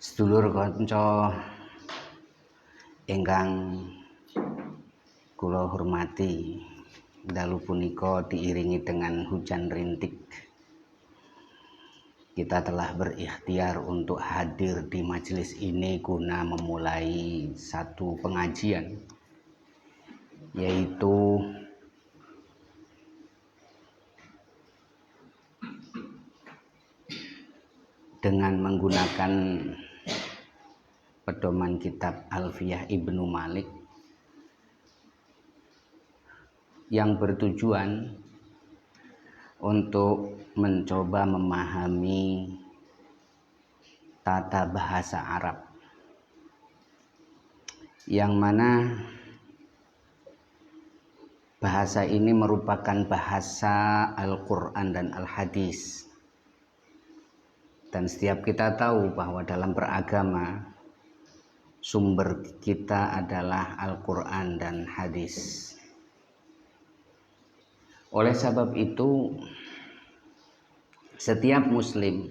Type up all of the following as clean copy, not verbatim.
Sedulur kanca ingkang kula hormati, dalu punika diiringi dengan hujan rintik. Kita telah berikhtiar untuk hadir di majelis ini guna memulai satu pengajian, yaitu dengan menggunakan pedoman kitab Alfiyah Ibnu Malik yang bertujuan untuk mencoba memahami tata bahasa Arab, yang mana bahasa ini merupakan bahasa Al-Quran dan Al-Hadis. Dan setiap kita tahu bahwa dalam beragama sumber kita adalah Al-Quran dan Hadis. Oleh sebab itu, setiap muslim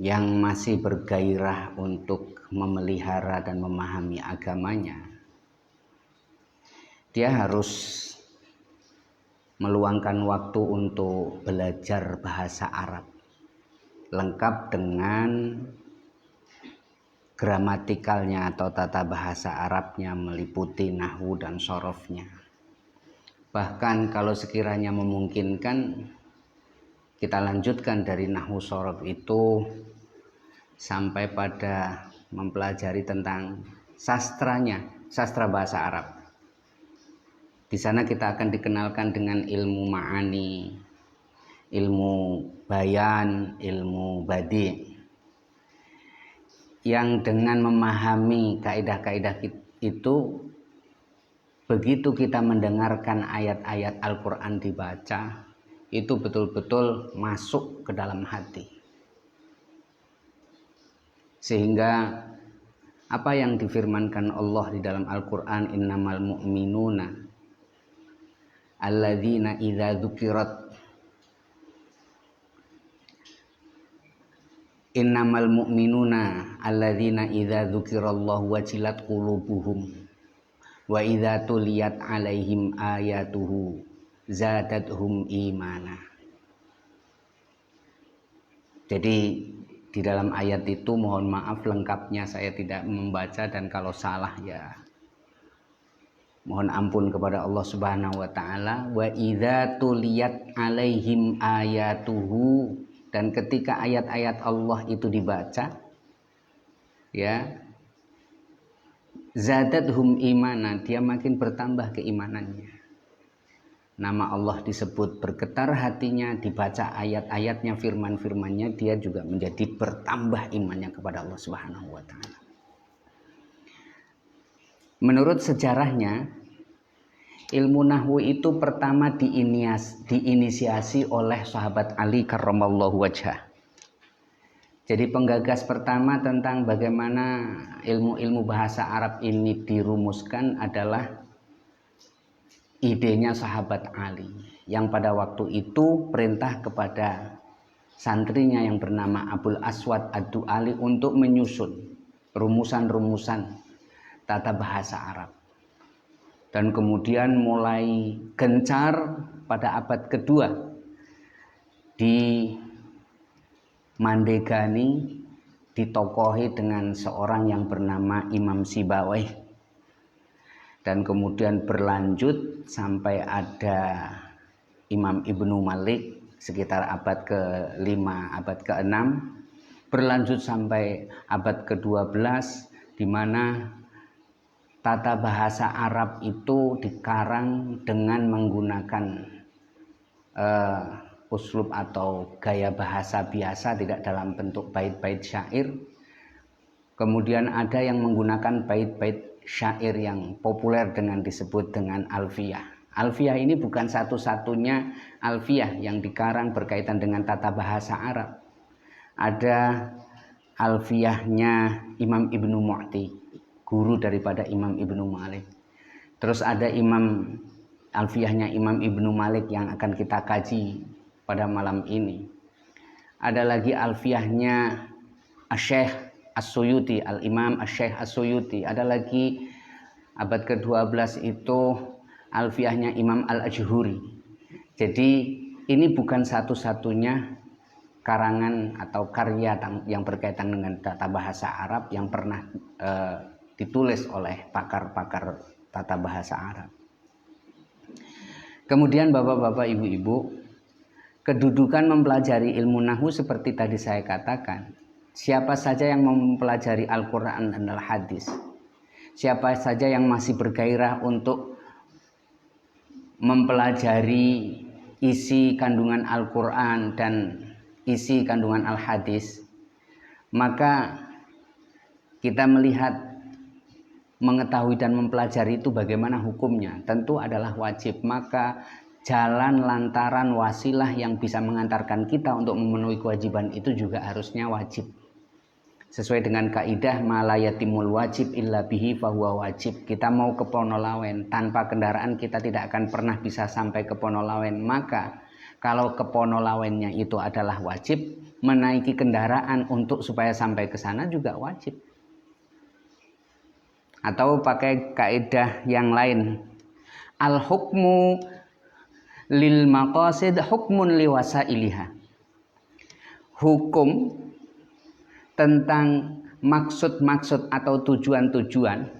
yang masih bergairah untuk memelihara dan memahami agamanya, dia harus meluangkan waktu untuk belajar bahasa Arab, lengkap dengan gramatikalnya atau tata bahasa Arabnya, meliputi nahwu dan sorofnya. Bahkan kalau sekiranya memungkinkan, kita lanjutkan dari nahwu sorof itu sampai pada mempelajari tentang sastranya, sastra bahasa Arab. Di sana kita akan dikenalkan dengan ilmu ma'ani, ilmu bayan, ilmu badi, yang dengan memahami kaidah-kaidah itu, begitu kita mendengarkan ayat-ayat Al-Quran dibaca, itu betul-betul masuk ke dalam hati. Sehingga apa yang difirmankan Allah di dalam Al-Quran, innamal mu'minuna alladzina idza dzukirat innamal mu'minuna alladzina idza dzukirallahu wajilat qulubuhum wa idza tuliyat alaihim ayatuhu zadatuhum imana. Jadi di dalam ayat itu, mohon maaf lengkapnya saya tidak membaca, dan kalau salah ya mohon ampun kepada Allah Subhanahu wa taala. Wa idza tuliyat alaihim ayatuhu, dan ketika ayat-ayat Allah itu dibaca, ya, zadathum imana, dia makin bertambah keimanannya. Nama Allah disebut, bergetar hatinya, dibaca ayat-ayatnya, firman-firmannya, dia juga menjadi bertambah imannya kepada Allah Subhanahu wa taala. Menurut sejarahnya, ilmu nahwu itu pertama diinisiasi oleh sahabat Ali karramallahu wajhah. Jadi penggagas pertama tentang bagaimana ilmu-ilmu bahasa Arab ini dirumuskan adalah idenya sahabat Ali, yang pada waktu itu perintah kepada santrinya yang bernama Abul Aswad Ad-Du'ali untuk menyusun rumusan-rumusan tata bahasa Arab. Dan kemudian mulai gencar pada abad kedua di Mandegani, ditokohi dengan seorang yang bernama Imam Sibawayh, dan kemudian berlanjut sampai ada Imam Ibnu Malik sekitar abad ke-5, abad ke-6, berlanjut sampai abad ke-12, di mana tata bahasa Arab itu dikarang dengan menggunakan uslub atau gaya bahasa biasa, tidak dalam bentuk bait-bait syair. Kemudian ada yang menggunakan bait-bait syair yang populer dengan disebut dengan alfiyah. Alfiyah ini bukan satu-satunya alfiyah yang dikarang berkaitan dengan tata bahasa Arab. Ada alfiyahnya Imam Ibnu Mu'ti, guru daripada Imam Ibnu Malik. Terus ada alfiyahnya Imam Ibnu Malik yang akan kita kaji pada malam ini. Ada lagi alfiyahnya Asy-Syaikh As-Suyuti, Al-Imam Asy-Syaikh As-Suyuti. Ada lagi abad ke-12 itu Alfiyahnya Imam Al-Ajhuri. Jadi ini bukan satu-satunya karangan atau karya yang berkaitan dengan tata bahasa Arab yang pernah ditulis oleh pakar-pakar tata bahasa Arab. Kemudian bapak-bapak, ibu-ibu, kedudukan mempelajari ilmu nahwu seperti tadi saya katakan, siapa saja yang mempelajari Al-Quran dan Al-Hadis, siapa saja yang masih bergairah untuk mempelajari isi kandungan Al-Quran dan isi kandungan Al-Hadis, maka kita melihat, mengetahui dan mempelajari itu bagaimana hukumnya, tentu adalah wajib. Maka jalan, lantaran, wasilah yang bisa mengantarkan kita untuk memenuhi kewajiban itu juga harusnya wajib. Sesuai dengan kaidah malayatimul wajib illa bihi fahuwa wajib. Kita mau ke Ponolawen, tanpa kendaraan kita tidak akan pernah bisa sampai ke Ponolawen. Maka kalau ke Ponolawennya itu adalah wajib, menaiki kendaraan untuk supaya sampai ke sana juga wajib. Atau pakai kaidah yang lain, al hukmu lil maqasid hukmun liwasailiha. Hukum tentang maksud-maksud atau tujuan-tujuan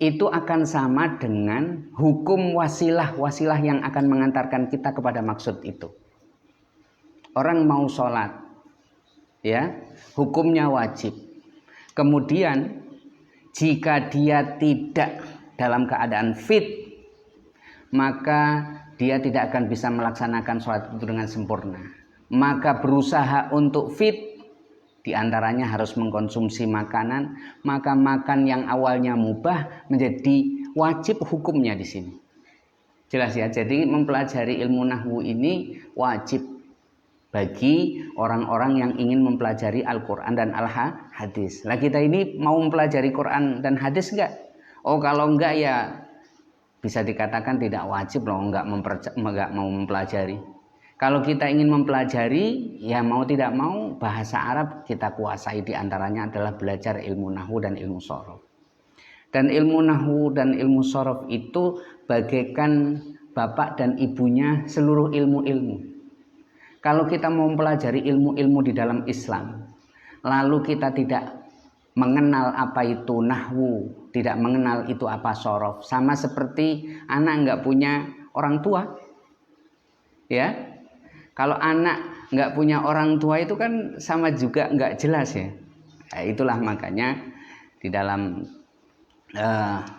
itu akan sama dengan hukum wasilah-wasilah yang akan mengantarkan kita kepada maksud itu. Orang mau sholat, ya, hukumnya wajib. Kemudian jika dia tidak dalam keadaan fit, maka dia tidak akan bisa melaksanakan sholat itu dengan sempurna. Maka berusaha untuk fit, diantaranya harus mengkonsumsi makanan. Maka makan yang awalnya mubah menjadi wajib hukumnya di sini. Jelas ya. Jadi mempelajari ilmu nahwu ini wajib bagi orang-orang yang ingin mempelajari Al-Quran dan Al-Hadis. Lah kita ini mau mempelajari Quran dan Hadis enggak? Oh kalau enggak ya bisa dikatakan tidak wajib loh, enggak mau mempelajari. Kalau kita ingin mempelajari, ya mau tidak mau bahasa Arab kita kuasai, diantaranya adalah belajar ilmu nahwu dan ilmu shorof. Dan ilmu nahwu dan ilmu shorof itu bagaikan bapak dan ibunya seluruh ilmu-ilmu. Kalau kita mau mempelajari ilmu-ilmu di dalam Islam, lalu kita tidak mengenal apa itu nahwu, tidak mengenal itu apa shorof, sama seperti anak nggak punya orang tua, ya. Kalau anak nggak punya orang tua itu kan sama juga nggak jelas ya. Nah, itulah makanya di dalam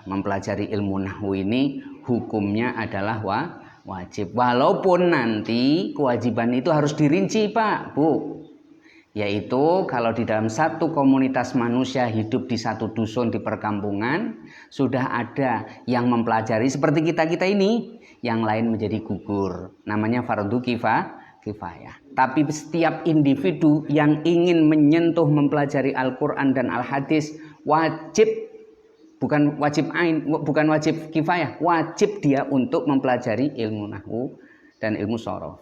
mempelajari ilmu nahwu ini hukumnya adalah wajib. Walaupun nanti kewajiban itu harus dirinci Pak, Bu. Yaitu kalau di dalam satu komunitas manusia hidup di satu dusun di perkampungan, sudah ada yang mempelajari seperti kita-kita ini, yang lain menjadi gugur. Namanya fardu kifayah. Tapi setiap individu yang ingin menyentuh mempelajari Al-Quran dan Al-Hadis wajib, bukan wajib ain, bukan wajib kifayah, wajib dia untuk mempelajari ilmu nahwu dan ilmu shorof.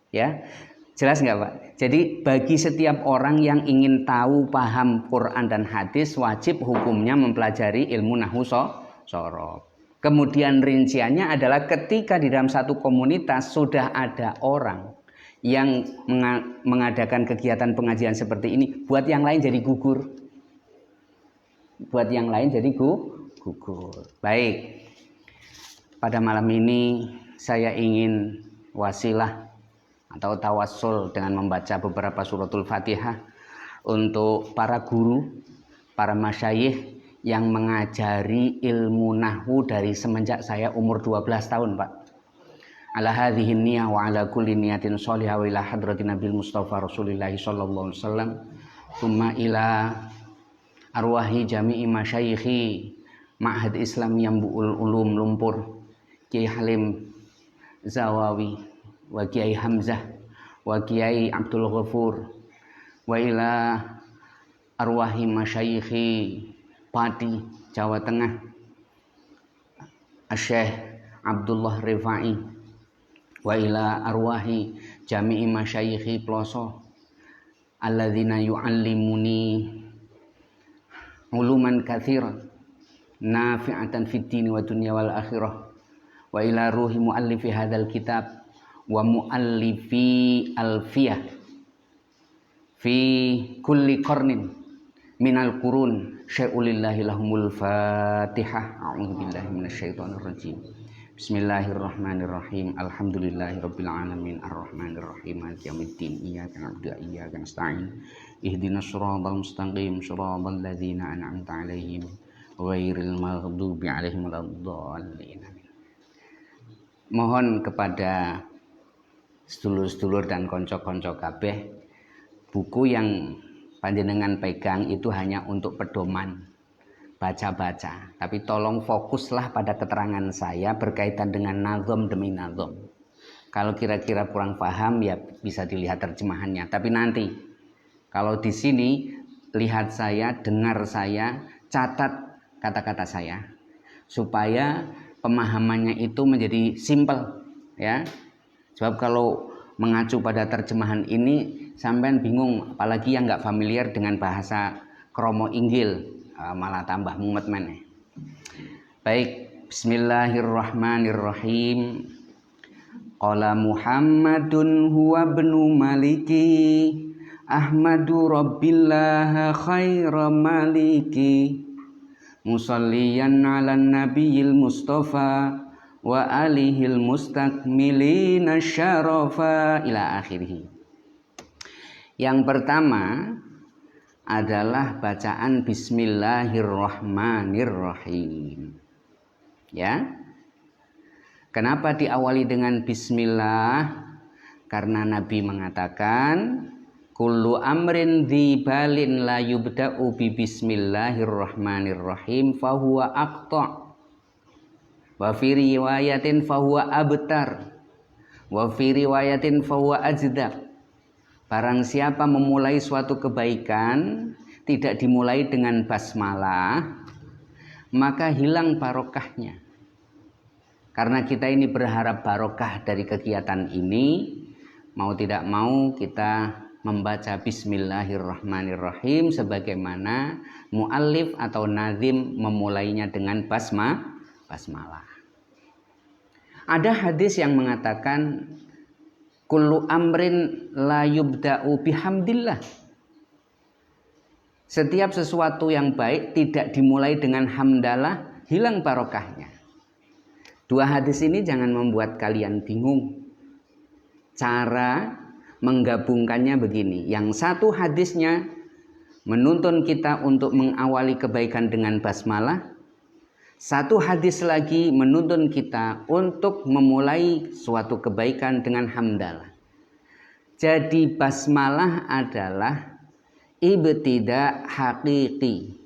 Ya, jelas nggak Pak? Jadi bagi setiap orang yang ingin tahu paham Quran dan Hadis, wajib hukumnya mempelajari ilmu nahwu shorof. Kemudian rinciannya adalah ketika di dalam satu komunitas sudah ada orang yang mengadakan kegiatan pengajian seperti ini, buat yang lain jadi gugur. Buat yang lain jadi gugur. Baik, pada malam ini saya ingin wasilah atau tawassul dengan membaca beberapa suratul Fatihah untuk para guru, para masyayikh yang mengajari ilmu nahwu dari semenjak saya umur 12 tahun Pak. Ala hadhihi niyah wa ala kulli niyatin sholihah wa ila hadratin Nabil Mustafa Rasulillah sallallahu alaihi wasallam, tsumma ila arwahi jami'i masyayikhi Ma'had Islam Yambu'ul Ulum Lumpur, Kiai Halim Zawawi wa Kiai Hamzah wa Kiai Abdul Ghafur, wa ila arwahi masyayikhi Pati Jawa Tengah Syekh Abdullah Rifai, wa ila arwahi jami'i masyayikhi Ploso alladzina yu'allimuni uluman katsiran nafi'atan fid dini wa dunya wal akhirah wa ila ruhi muallifi hadzal kitab wa muallifi alfiyah fi kulli qarnin minal qurun syai'ulillahi lahumul fatihah. A'udzubillahi minasyaitonir rajim. Bismillahirrahmanirrahim. Alhamdulillahirabbil alamin arrahmanirrahim maliki yaumiddin iyyaka na'budu wa iyyaka nasta'in ihdinas siratal mustaqim siratal ladzina an'amta 'alaihim ghairil maghdubi 'alaihim waladdallin. Mohon kepada sedulur-sedulur dan konco-konco kabeh, buku yang panjenengan pegang itu hanya untuk pedoman baca-baca, tapi tolong fokuslah pada keterangan saya berkaitan dengan nazom demi nazom. Kalau kira-kira kurang paham ya bisa dilihat terjemahannya, tapi nanti kalau di sini lihat saya, dengar saya, catat kata-kata saya supaya pemahamannya itu menjadi simpel ya. Sebab kalau mengacu pada terjemahan ini sampean bingung, apalagi yang nggak familiar dengan bahasa kromo inggil, malah tambah mumet meneh. Baik, bismillahirrahmanirrahim. Qala Muhammadun huwa ibnu Maliki Ahmadu Rabbillah khaira maliki musalliyan 'alan nabiyil mustafa wa alihil mustakmilina syarafa ila akhirih. Yang pertama adalah bacaan bismillahirrahmanirrahim. Ya. Kenapa diawali dengan bismillah? Karena Nabi mengatakan kullu amrin dzibalin la yubda'u bi bismillahirrahmanirrahim fahuwa aqta'. Wa fi riwayatin fahuwa abtar. Wa fi riwayatin fahuwa ajdaq. Barang siapa memulai suatu kebaikan tidak dimulai dengan basmalah, maka hilang barokahnya. Karena kita ini berharap barokah dari kegiatan ini, mau tidak mau kita membaca bismillahirrahmanirrahim sebagaimana muallif atau nazim memulainya dengan basmalah. Ada hadis yang mengatakan kullu amrin la yubda'u bihamdillah. Setiap sesuatu yang baik tidak dimulai dengan hamdalah, hilang barokahnya. Dua hadis ini jangan membuat kalian bingung. Cara menggabungkannya begini. Yang satu hadisnya menuntun kita untuk mengawali kebaikan dengan basmalah. Satu hadis lagi menuntun kita untuk memulai suatu kebaikan dengan hamdalah. Jadi basmalah adalah ibtida hakiki,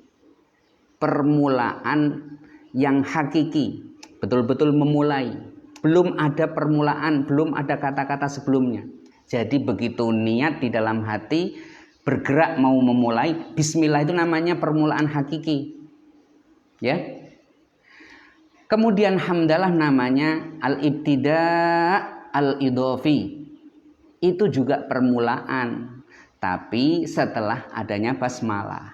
permulaan yang hakiki, betul-betul memulai. Belum ada permulaan, belum ada kata-kata sebelumnya. Jadi begitu niat di dalam hati bergerak mau memulai, bismillah itu namanya permulaan hakiki. Ya. Kemudian hamdalah namanya al-ibtida' al-idhofi. Itu juga permulaan, tapi setelah adanya basmalah.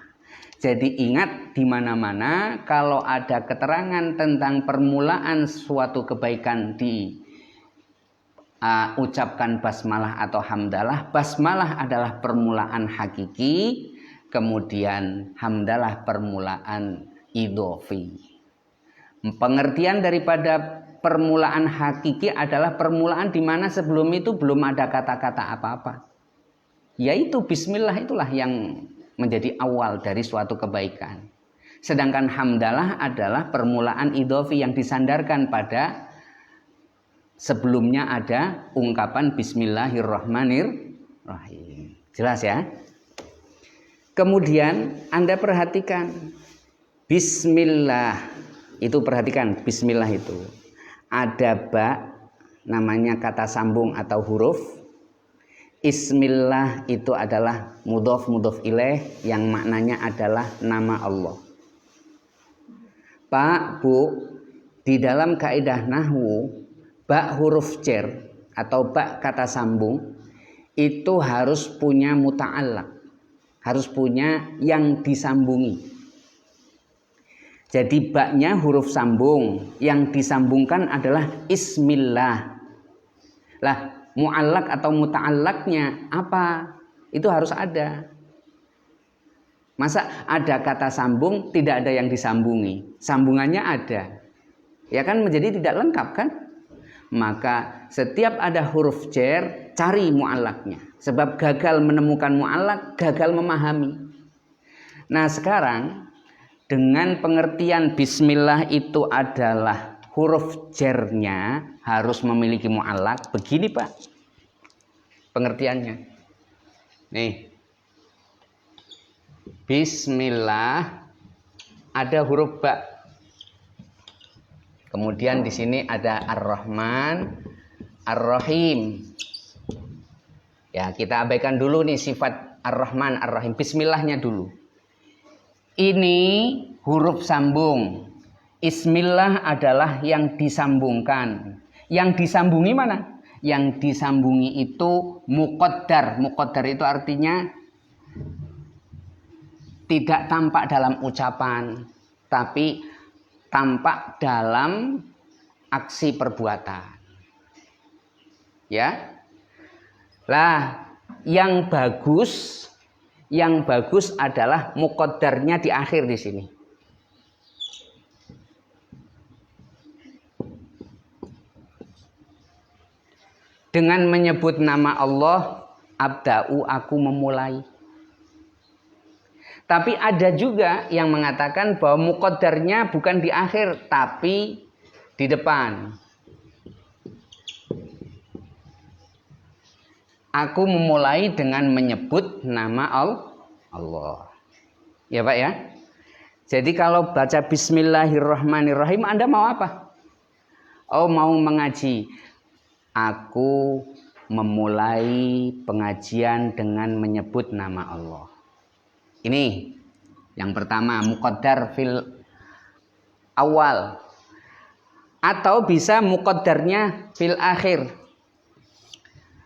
Jadi ingat, di mana-mana kalau ada keterangan tentang permulaan suatu kebaikan di ucapkan basmalah atau hamdalah. Basmalah adalah permulaan hakiki, kemudian hamdalah permulaan idhofi. Pengertian daripada permulaan hakiki adalah permulaan di mana sebelum itu belum ada kata-kata apa-apa. Yaitu bismillah itulah yang menjadi awal dari suatu kebaikan. Sedangkan hamdalah adalah permulaan idhofi yang disandarkan pada sebelumnya ada ungkapan bismillahirrahmanirrahim. Jelas ya? Kemudian Anda perhatikan bismillah. Itu perhatikan bismillah itu. Ada ba, namanya kata sambung atau huruf. Ismillah itu adalah mudhof ilaih yang maknanya adalah nama Allah. Pak, Bu, di dalam kaidah nahwu, ba huruf jar atau ba kata sambung itu harus punya muta'allaq. harus punya yang disambungi. Jadi baknya huruf sambung, yang disambungkan adalah ismillah. Lah, mu'allaq atau muta'allaqnya apa? Itu harus ada. Masa ada kata sambung, tidak ada yang disambungi? Sambungannya ada. Ya kan menjadi tidak lengkap kan? Maka setiap ada huruf jar, cari mu'allaqnya. Sebab gagal menemukan mu'allaq, gagal memahami. Nah sekarang dengan pengertian bismillah itu adalah huruf jarnya harus memiliki mu'allaq. Begini Pak pengertiannya. Nih. Bismillah ada huruf ba. Kemudian di sini ada Ar-Rahman, Ar-Rahim. Ya, kita abaikan dulu nih sifat Ar-Rahman, Ar-Rahim. Bismillahnya dulu. Ini huruf sambung. Ismillah adalah yang disambungkan. Yang disambungi mana? Yang disambungi itu muqaddar. Muqaddar itu artinya tidak tampak dalam ucapan, tapi tampak dalam aksi perbuatan. Ya. Lah, yang bagus adalah muqaddarnya di akhir di sini. Dengan menyebut nama Allah, abda'u, aku memulai. Tapi ada juga yang mengatakan bahwa muqaddarnya bukan di akhir, tapi di depan. Aku memulai dengan menyebut nama Allah. Ya Pak ya. Jadi kalau baca Bismillahirrahmanirrahim, Anda mau apa? Oh, mau mengaji. Aku memulai pengajian dengan menyebut nama Allah. Ini yang pertama, muqaddar fil awal. Atau bisa muqaddarnya fil akhir.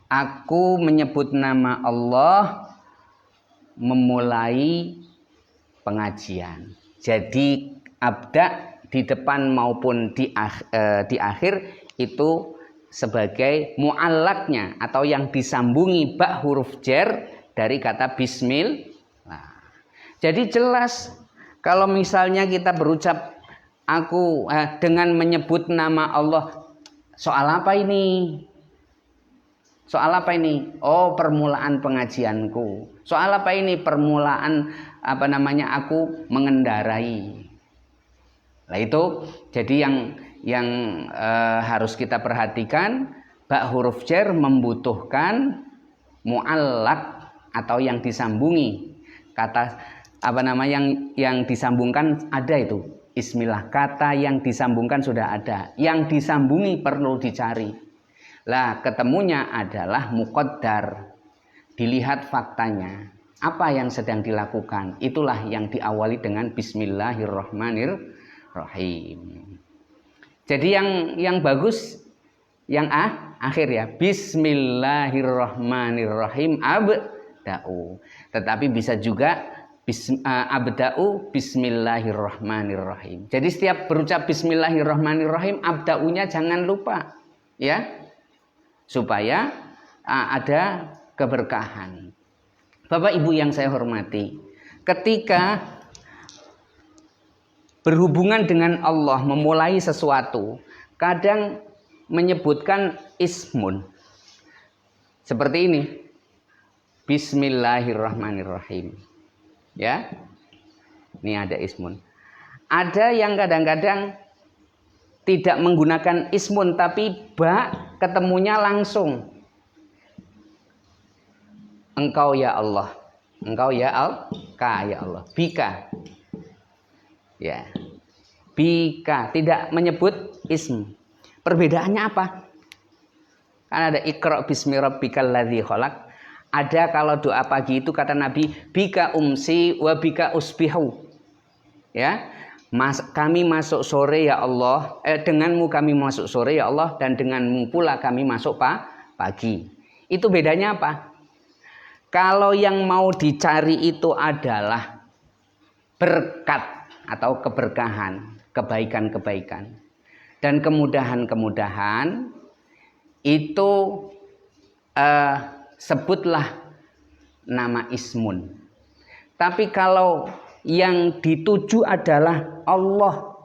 Aku menyebut nama Allah memulai pengajian. Jadi abda di depan maupun di akhir itu sebagai mu'allaqnya atau yang disambungi ba huruf jar dari kata bismillah. Jadi jelas kalau misalnya kita berucap aku dengan menyebut nama Allah, soal apa ini? Soal apa ini? Oh, permulaan pengajianku. Soal apa ini? Permulaan aku mengendarai. Nah itu jadi yang harus kita perhatikan, ba huruf jar membutuhkan mu'allaq atau yang disambungi. Kata yang disambungkan ada itu. Bismillah, kata yang disambungkan sudah ada. Yang disambungi perlu dicari. Lah, ketemunya adalah muqaddar. Dilihat faktanya. Apa yang sedang dilakukan? Itulah yang diawali dengan Bismillahirrahmanirrahim. Jadi yang bagus yang akhir ya. Bismillahirrahmanirrahim abda'u. Tetapi bisa juga abda'u bismillahirrahmanirrahim. Jadi setiap berucap bismillahirrahmanirrahim, abda'unya jangan lupa. Ya. Supaya ada keberkahan. Bapak Ibu yang saya hormati, ketika berhubungan dengan Allah, memulai sesuatu, kadang menyebutkan ismun. Seperti ini. Bismillahirrahmanirrahim. Ya. Ini ada ismun. Ada yang kadang-kadang tidak menggunakan ismun tapi ba ketemunya langsung. Engkau ya Allah. Engkau ya ya Allah. Bika. Ya. Bika, tidak menyebut ism. Perbedaannya apa? Kan ada Iqra bismi rabbikal ladzi khalaq. Ada kalau doa pagi itu kata Nabi, bika umsi wa bika usbihu. Ya. Kami masuk sore ya Allah, denganmu kami masuk sore ya Allah, dan denganmu pula kami masuk pagi. Itu bedanya apa? Kalau yang mau dicari itu adalah berkat atau keberkahan, kebaikan-kebaikan, dan kemudahan-kemudahan, itu sebutlah nama ismun. Tapi kalau yang dituju adalah Allah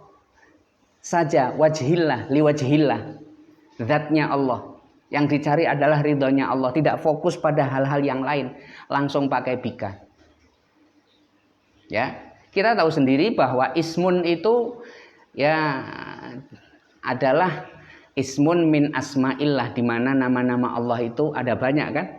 saja, wajhillah, liwajhillah, zatnya Allah. Yang dicari adalah ridhonya Allah, tidak fokus pada hal-hal yang lain, langsung pakai bika. Ya, kita tahu sendiri bahwa ismun itu ya adalah ismun min asma'illah, di mana nama-nama Allah itu ada banyak kan?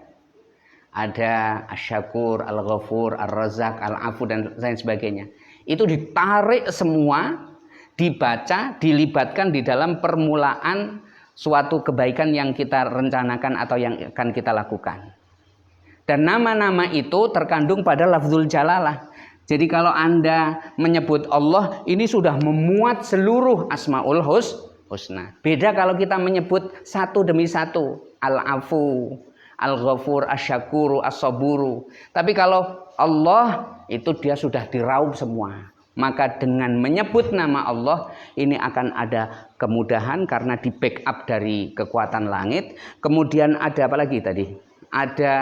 Ada Asy-Syakur, Al-Ghafur, Ar-Razzaq, Al-Afu, dan lain sebagainya. Itu ditarik semua, dibaca, dilibatkan di dalam permulaan suatu kebaikan yang kita rencanakan atau yang akan kita lakukan. Dan nama-nama itu terkandung pada lafzul jalalah. Jadi kalau Anda menyebut Allah, ini sudah memuat seluruh asmaul husna. Beda kalau kita menyebut satu demi satu, Al-Afu, Al-Ghafur, Asy-Syakuru, As-Saburu. Tapi kalau Allah, itu dia sudah diraup semua. Maka dengan menyebut nama Allah, ini akan ada kemudahan karena di backup dari kekuatan langit. Kemudian ada apa lagi tadi? Ada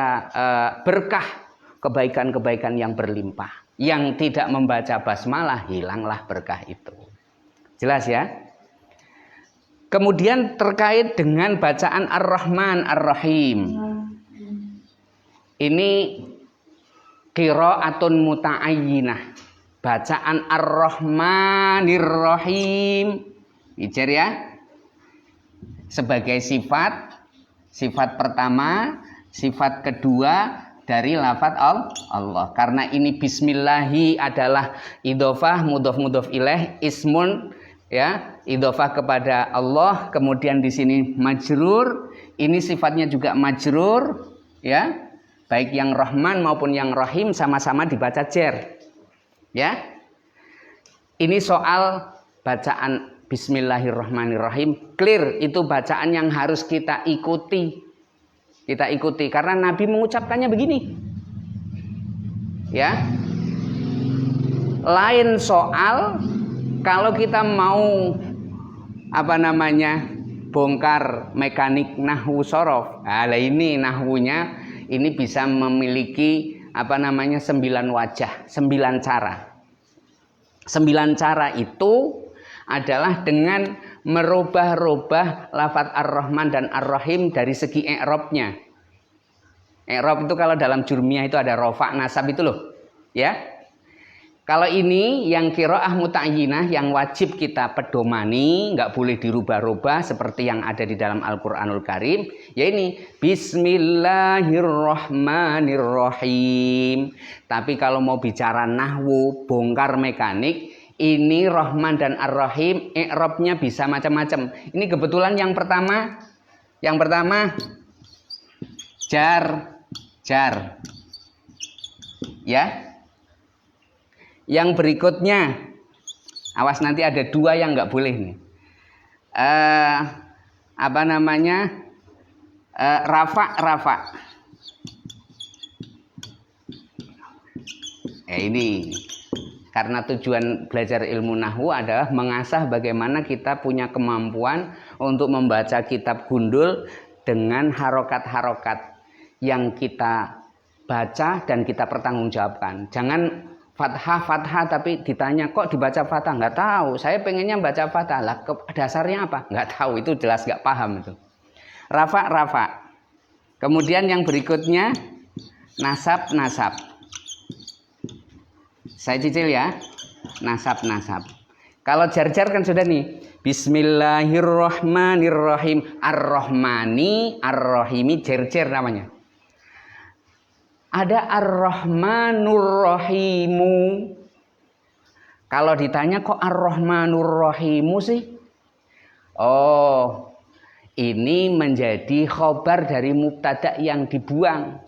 berkah, kebaikan-kebaikan yang berlimpah. Yang tidak membaca basmalah, hilanglah berkah itu. Jelas ya? Kemudian terkait dengan bacaan Ar-Rahman, Ar-Rahim. Ini qiraatun muta'ayyinah. Bacaan Ar-Rahmanir Rahim. Ijar ya. Sebagai sifat pertama, sifat kedua dari lafaz Allah. Karena ini bismillahi adalah idhofah, mudhof ilaih, ismun ya, idhofah kepada Allah, kemudian di sini majrur, ini sifatnya juga majrur ya. Baik yang Rahman maupun yang Rahim sama-sama dibaca jar. Ya. Ini soal bacaan bismillahirrahmanirrahim, clear, itu bacaan yang harus kita ikuti. Kita ikuti karena Nabi mengucapkannya begini. Ya. Lain soal kalau kita mau bongkar mekanik nahwu sorof. Nah, ini nahwunya ini bisa memiliki 9 wajah, 9 cara. 9 cara itu adalah dengan merubah-rubah lafaz Ar-Rahman dan Ar-Rahim dari segi i'rabnya. I'rab itu kalau dalam jurmiyah itu ada rafa' nasab itu loh. Ya. Kalau ini yang qiraah muta'ayyinah yang wajib kita pedomani, nggak boleh dirubah-rubah seperti yang ada di dalam Al-Qur'anul Karim, ya ini Bismillahirrahmanirrahim. Tapi kalau mau bicara nahwu, bongkar mekanik, ini Rahman dan Ar-Rahim i'rabnya bisa macam-macam. Ini kebetulan yang pertama jar. Ya. Yang berikutnya, awas nanti ada 2 yang nggak boleh nih. Rafa. Ini karena tujuan belajar ilmu nahwu adalah mengasah bagaimana kita punya kemampuan untuk membaca kitab gundul dengan harokat-harokat yang kita baca dan kita pertanggungjawabkan. Jangan fathah tapi ditanya kok dibaca fathah, nggak tahu, saya pengennya baca fathah lah, dasarnya apa, nggak tahu, itu jelas nggak paham itu. Rafa. Kemudian yang berikutnya nasab. Saya cicil ya, nasab. Kalau jar kan sudah nih, Bismillahirrahmanirrahim, Ar-Rahmani, Ar-Rahimi, jar namanya. Ada Ar-Rahmanur Rahimu. Kalau ditanya kok Ar-Rahmanur Rahimu sih? Oh, ini menjadi khobar dari mubtada yang dibuang.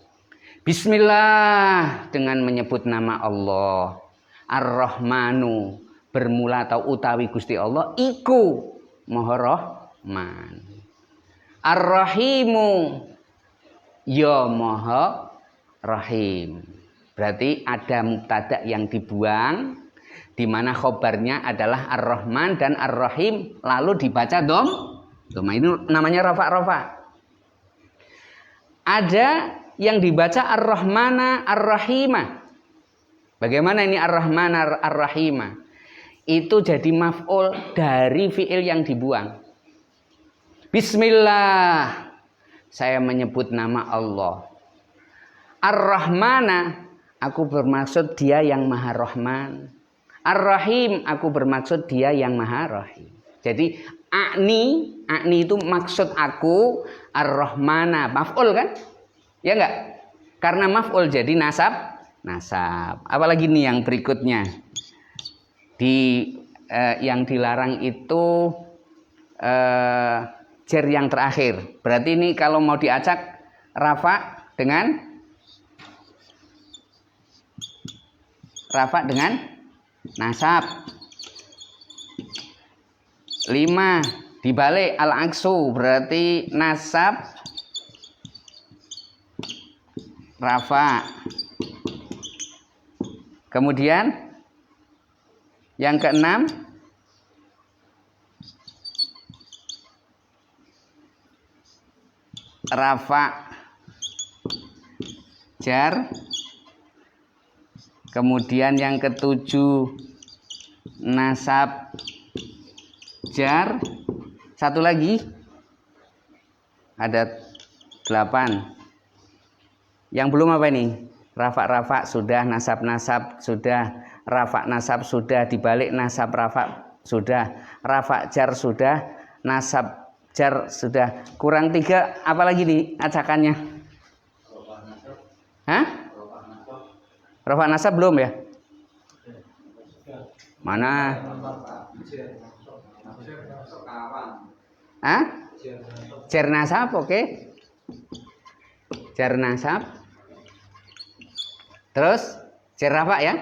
Bismillah dengan menyebut nama Allah. Ar-Rahmanu bermula atau utawi Gusti Allah iku Maha Rahman. Ar-Rahimu ya Maha Rahim. Berarti ada mubtada yang dibuang, di mana khobarnya adalah Ar-Rahman dan Ar-Rahim, lalu dibaca dhamma. Ini namanya rafa'. Ada yang dibaca Ar-Rahmana Ar-Rahima. Bagaimana ini Ar-Rahmana Ar-Rahima? Itu jadi maf'ul dari fi'il yang dibuang. Bismillah, saya menyebut nama Allah. Ar-Rahmana, aku bermaksud dia yang maha rahman. Ar-Rahim, aku bermaksud dia yang maha rahim. Jadi a'ni itu maksud aku. Ar-Rahmana, maf'ul kan? Ya enggak? Karena maf'ul jadi nasab. Apalagi nih yang berikutnya. Yang dilarang itu jar yang terakhir. Berarti ini kalau mau diacak rafa dengan nasab. 5 dibalik al-aksu, berarti nasab rafa. Kemudian yang keenam rafa jar. Kemudian yang ketujuh nasab jar. Satu lagi ada 8. Yang belum apa ini? Rafa sudah, nasab sudah, rafa nasab sudah, dibalik nasab rafa sudah, rafa jar sudah, nasab jar sudah. Kurang 3 apa lagi nih acakannya? Hah? Rafa nasab belum ya? Mana? Hah? Jar nasab, oke. Jar nasab. Terus jar rafa ya?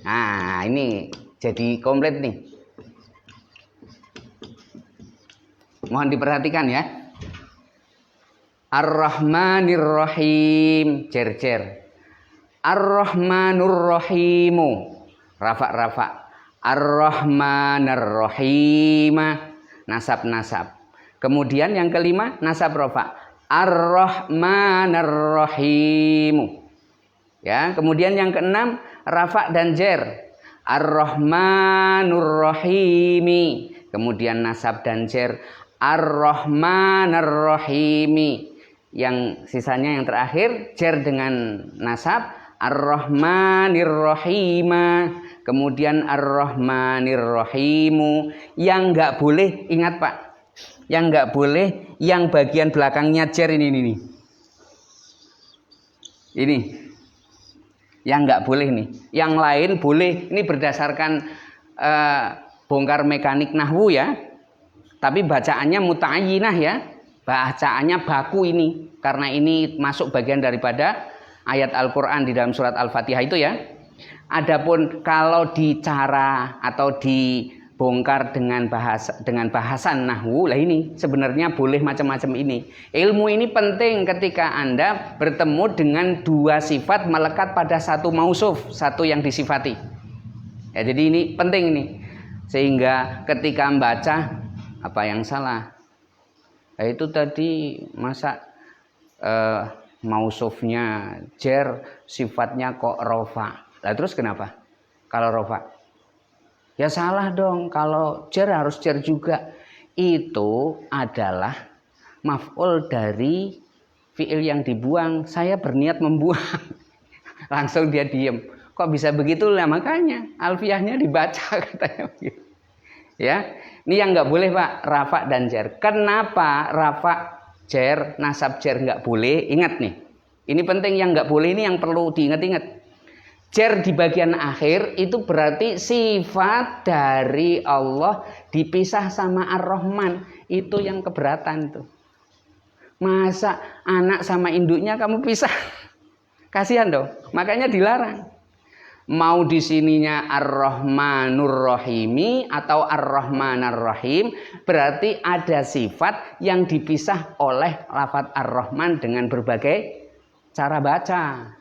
Nah, ini jadi komplit nih. Mohon diperhatikan ya. Ar-Rahmanir Rahim, jar. Ar-Rahmanur Rahimu, rafa. Ar-Rahmanir Rahim, nasab. Kemudian yang kelima nasab rafa. Ar-Rahmanir Rahimu. Ya, kemudian yang keenam rafa dan jar. Ar-Rahmanur Rahimi. Kemudian nasab dan jar. Ar-Rahmanir Rahimi. Yang sisanya yang terakhir jar dengan nasab. Ar-Rahmanir Rahima. Kemudian Ar-Rahmanir Rahimu. Yang enggak boleh, ingat Pak, yang enggak boleh yang bagian belakangnya jar ini. Ini yang enggak boleh nih. Yang lain boleh. Ini berdasarkan bongkar mekanik nahwu ya. Tapi bacaannya muta'ayyinah ya. Bacaannya baku ini. Karena ini masuk bagian daripada ayat Al-Quran di dalam surat Al-Fatihah itu ya. Adapun kalau dicara atau dibongkar dengan bahasan nahwu, lah ini sebenarnya boleh macam-macam ini. Ilmu ini penting ketika Anda bertemu dengan dua sifat melekat pada satu mausuf, satu yang disifati. Ya, jadi ini penting ini. Sehingga ketika membaca apa yang salah? Nah, itu tadi masa mausufnya jar, sifatnya kok rofa. Lah terus kenapa? Kalau rofa? Ya salah dong. Kalau jar harus jar juga. Itu adalah maf'ul dari fi'il yang dibuang. Saya berniat membuang. Langsung dia diem. Kok bisa begitu? Lah makanya alfiahnya dibaca katanya begitu. Ya, ini yang nggak boleh Pak, rafa dan jar. Kenapa rafa jar, nasab jar nggak boleh? Ingat nih, ini penting, yang nggak boleh ini yang perlu diingat-ingat. Jar di bagian akhir itu berarti sifat dari Allah dipisah sama Ar-Rahman. Itu yang keberatan tuh. Masa anak sama induknya kamu pisah? Kasihan dong. Makanya dilarang. Mau di sininya Ar-Rahmanur Rahimi atau Ar-Rahmanir Rahim, berarti ada sifat yang dipisah oleh lafaz Ar-Rahman dengan berbagai cara baca.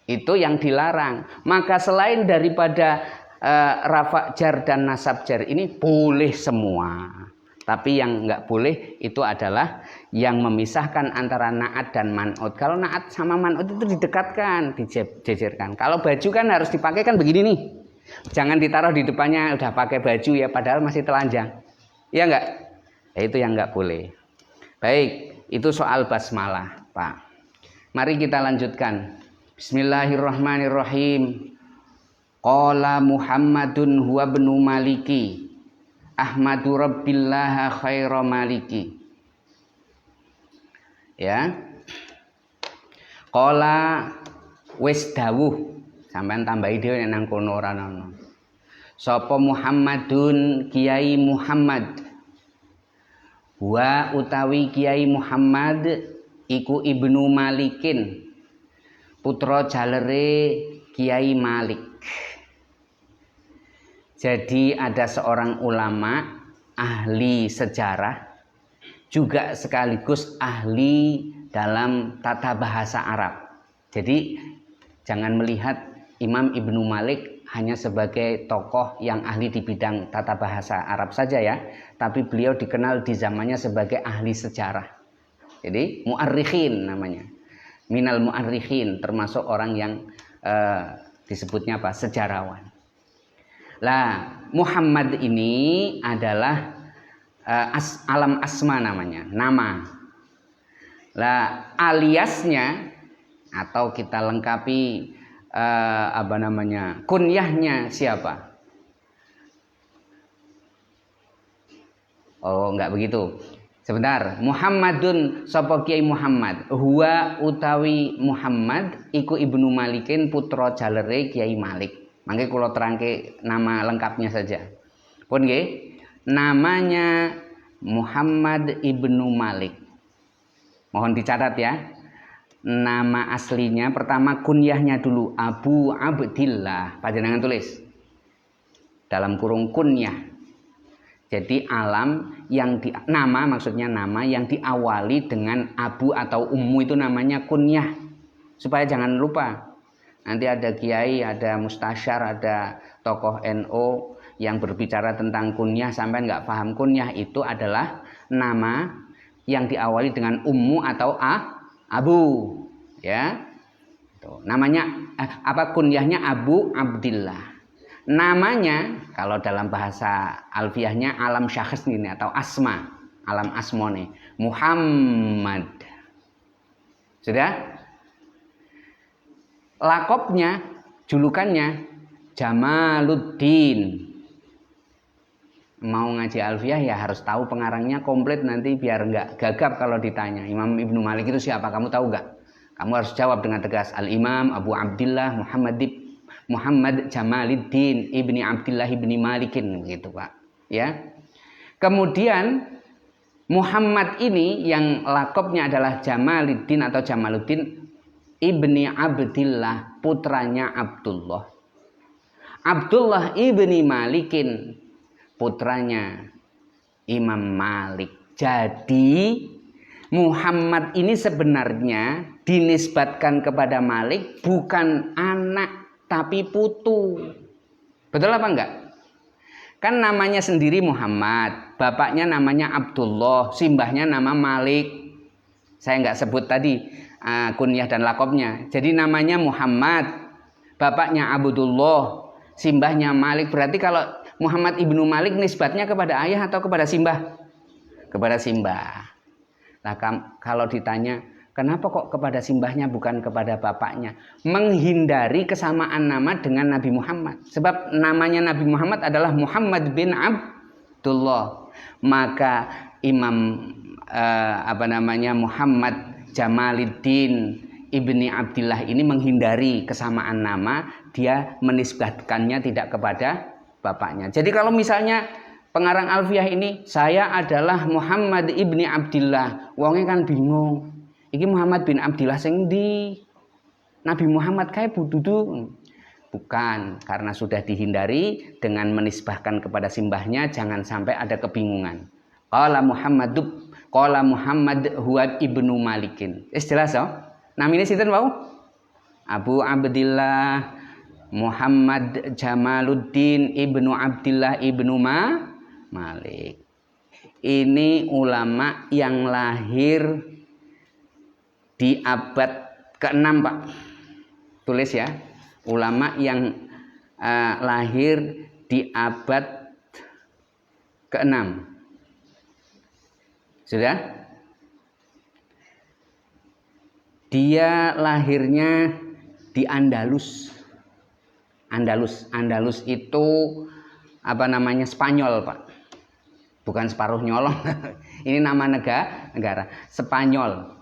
Itu yang dilarang. Maka selain daripada rafa jar dan nasab jar ini boleh semua. Tapi yang nggak boleh itu adalah yang memisahkan antara naat dan man'ut. Kalau naat sama man'ut itu didekatkan, dijejerkan. Kalau baju kan harus dipakai kan begini nih. Jangan ditaruh di depannya udah pakai baju ya padahal masih telanjang. Iya nggak? Ya, itu yang nggak boleh. Baik, itu soal basmalah, Pak. Mari kita lanjutkan. Bismillahirrahmanirrahim. Qala Muhammadun huwa ibnu Maliki. Ahmadu Rabbillaha khaira maliki. Ya. Qala wis dawuh, sampean tambahi dhewe nang kono ora ana. Sapa Muhammadun Kiai Muhammad. Wa utawi Kiai Muhammad iku Ibnu Malikin. Putra jalere Kiai Malik. Jadi ada seorang ulama ahli sejarah juga sekaligus ahli dalam tata bahasa Arab. Jadi jangan melihat Imam Ibnu Malik hanya sebagai tokoh yang ahli di bidang tata bahasa Arab saja ya, tapi beliau dikenal di zamannya sebagai ahli sejarah. Jadi mu'arrikhin namanya. Minal mu'arrikhin, termasuk orang yang disebutnya apa? Sejarawan. Lah, Muhammad ini adalah alam asma namanya, nama. Lah, aliasnya atau kita lengkapi kunyahnya siapa? Oh, enggak begitu. Sebentar, Muhammadun sapa Kiai Muhammad. Huwa utawi Muhammad iku Ibnu Malikin putra jalere Kiai Malik. Mangke kula terangke nama lengkapnya saja. Pun nggih, namanya Muhammad Ibnu Malik. Mohon dicatat ya. Nama aslinya pertama kunyahnya dulu Abu Abdillah. Panjenengan tulis. Dalam kurung kunyah. Jadi nama maksudnya nama yang diawali dengan abu atau ummu itu namanya kunyah. Supaya jangan lupa. Nanti ada kiai, ada mustasyar, ada tokoh NU yang berbicara tentang kunyah sampai nggak paham. Kunyah itu adalah nama yang diawali dengan ummu atau abu, ya. Tuh, namanya kunyahnya Abu Abdillah. Namanya kalau dalam bahasa alfiahnya alam syakhs ini atau asma, alam asmone Muhammad. Sudah? Lakopnya, julukannya Jamaluddin. Mau ngaji alfiah ya harus tahu pengarangnya komplit nanti biar nggak gagap kalau ditanya. Imam Ibnu Malik itu siapa? Kamu tahu nggak? Kamu harus jawab dengan tegas. Al-Imam Abu Abdillah Muhammad Jamaluddin ibni Abdillah ibni Malikin gitu Pak. Ya. Kemudian Muhammad ini yang lakopnya adalah Jamaluddin atau Jamaluddin ibni Abdillah, putranya Abdullah. Abdullah ibni Malikin, putranya Imam Malik. Jadi Muhammad ini sebenarnya dinisbatkan kepada Malik bukan anak tapi putu. Betul apa enggak? Kan namanya sendiri Muhammad, bapaknya namanya Abdullah, simbahnya nama Malik. Saya enggak sebut tadi kunyah dan lakopnya. Jadi namanya Muhammad, bapaknya Abdullah, simbahnya Malik. Berarti kalau Muhammad ibnu Malik nisbatnya kepada ayah atau kepada simbah? Kepada simbah. Nah, kalau ditanya kenapa kok kepada simbahnya bukan kepada bapaknya? Menghindari kesamaan nama dengan Nabi Muhammad. Sebab namanya Nabi Muhammad adalah Muhammad bin Abdullah. Maka Imam Muhammad Jamaluddin ibni Abdillah ini menghindari kesamaan nama, dia menisbatkannya tidak kepada bapaknya. Jadi kalau misalnya pengarang alfiah ini, saya adalah Muhammad ibni Abdillah, wongnya kan bingung. Iki Muhammad bin Abdillah sing ndi? Nabi Muhammad kae bududu. Bukan, karena sudah dihindari dengan menisbahkan kepada simbahnya, jangan sampai ada kebingungan. Qala Muhammad huwa ibnu Malikin. Jelas oh? Namine sinten wau? Abu Abdillah Muhammad Jamaluddin Ibnu Abdillah Ibnu Malik. Ini ulama yang lahir di abad ke-6, Pak. Tulis ya. Ulama yang lahir di abad ke-6. Sudah? Dia lahirnya di Andalus. Andalus itu apa namanya? Spanyol, Pak. Bukan separuh nyolong. Ini nama negara. Spanyol.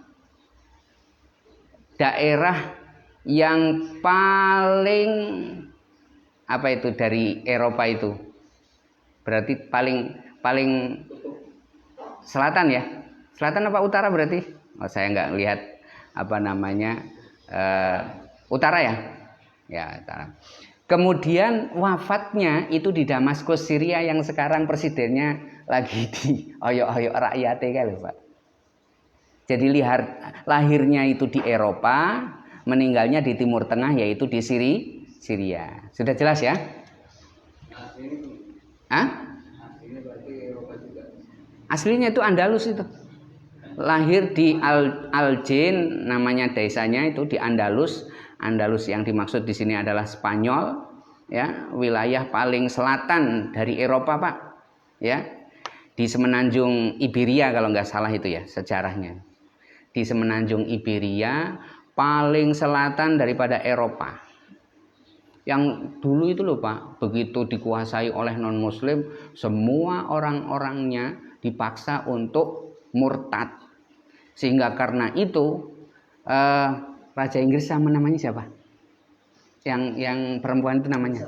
Daerah yang paling apa itu dari Eropa itu? Berarti paling selatan ya? Selatan apa utara berarti? Oh, saya nggak lihat apa namanya utara ya? Ya, utara. Kemudian wafatnya itu di Damaskus, Syria yang sekarang presidennya lagi di oyok-oyok rakyatnya kan, Pak. Jadi lahirnya itu di Eropa, meninggalnya di Timur Tengah yaitu di Syria. Sudah jelas ya? Aslinya itu Andalus itu. Lahir di Aljain, namanya desanya itu di Andalus. Andalus yang dimaksud di sini adalah Spanyol, ya, wilayah paling selatan dari Eropa, Pak, ya, di semenanjung Iberia kalau nggak salah itu ya sejarahnya, di semenanjung Iberia paling selatan daripada Eropa. Yang dulu itu loh, Pak, begitu dikuasai oleh non-Muslim, semua orang-orangnya dipaksa untuk murtad, sehingga karena itu Raja Inggris sama namanya siapa? Yang perempuan itu namanya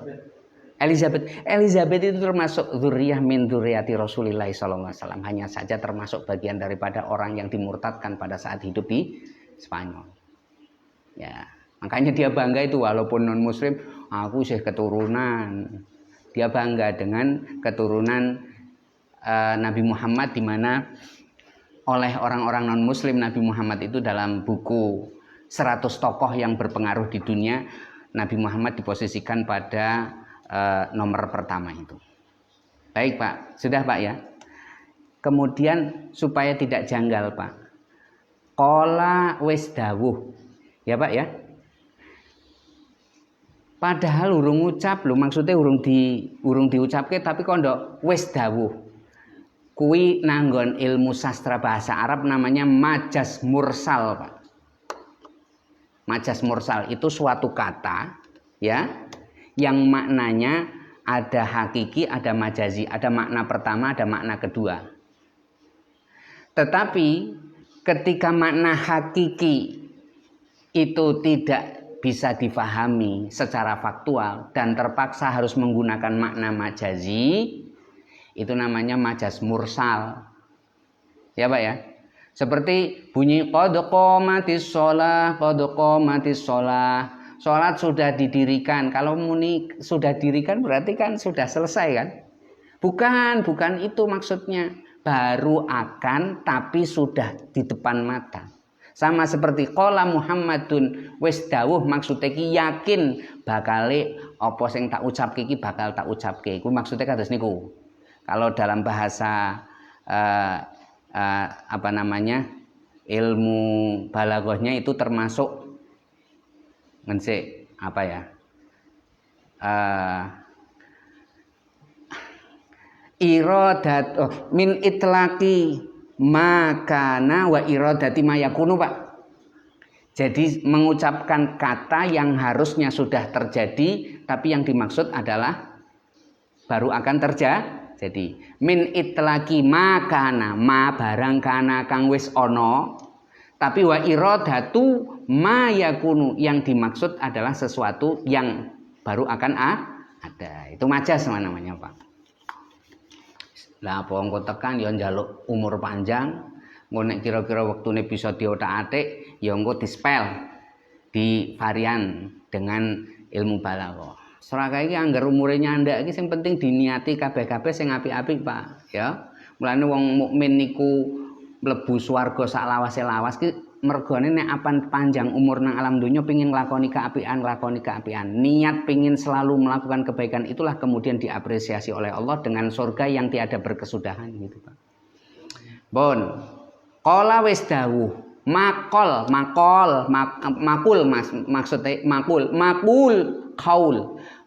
Elizabeth. Elizabeth itu termasuk dzurriyyah min dzurriyyati Rasulillah sallallahu alaihi wasallam. Hanya saja termasuk bagian daripada orang yang dimurtadkan pada saat hidup di Spanyol. Ya, makanya dia bangga itu walaupun non muslim, aku sih keturunan. Dia bangga dengan keturunan Nabi Muhammad, di mana oleh orang-orang non muslim Nabi Muhammad itu dalam buku 100 tokoh yang berpengaruh di dunia, Nabi Muhammad diposisikan pada nomor pertama itu. Baik, Pak, sudah, Pak, ya. Kemudian supaya tidak janggal, Pak, qala wis dawuh, ya, Pak, ya. Padahal urung ngucap lho, maksudnya urung diucapke tapi kondo wis dawuh. Kuwi nanggon ilmu sastra bahasa Arab namanya majaz mursal, Pak. Majaz mursal itu suatu kata, ya, yang maknanya ada hakiki, ada majazi, ada makna pertama, ada makna kedua. Tetapi ketika makna hakiki itu tidak bisa difahami secara faktual dan terpaksa harus menggunakan makna majazi, itu namanya majaz mursal. Ya, Pak, ya. Seperti bunyi qad qamatis shalah, qad qamatis shalah. Salat sudah didirikan. Kalau muni sudah didirikan berarti kan sudah selesai kan? Bukan itu maksudnya. Baru akan tapi sudah di depan mata. Sama seperti qala Muhammadun wis dawuh, maksudnya ki yakin bakale apa sing tak ucapke iki bakal tak ucapke. Iku maksudnya kados niku. Kalau dalam bahasa apa namanya, ilmu balaghahnya itu termasuk ngensik apa ya, iradat min itlaqi makana wa iradati mayakunu, Pak. Jadi mengucapkan kata yang harusnya sudah terjadi tapi yang dimaksud adalah baru akan terjadi. Jadi min itlaqi makana, ma barang kana kang wis ana, tapi wa iradatu mayakunu, yang dimaksud adalah sesuatu yang baru akan ada. Itu majaz namanya, Pak. Lah apa engko tekan ya njaluk umur panjang, engko nek kira-kira wektune bisa diotak-atik ya engko dispel, di varian dengan ilmu balaghah. Sraka iki anggar umure nyandak iki sing penting diniati kabeh-kabeh sing apik-apik, Pak, ya. Mulane wong mukmin niku mlebu swarga sak lawase-lawas ki mergone nek apan panjang umur nang alam dunya pengin nglakoni keapian, niat pengin selalu melakukan kebaikan, itulah kemudian diapresiasi oleh Allah dengan surga yang tiada berkesudahan gitu Pak. Bon. Qala wis dawuh, makul qaul.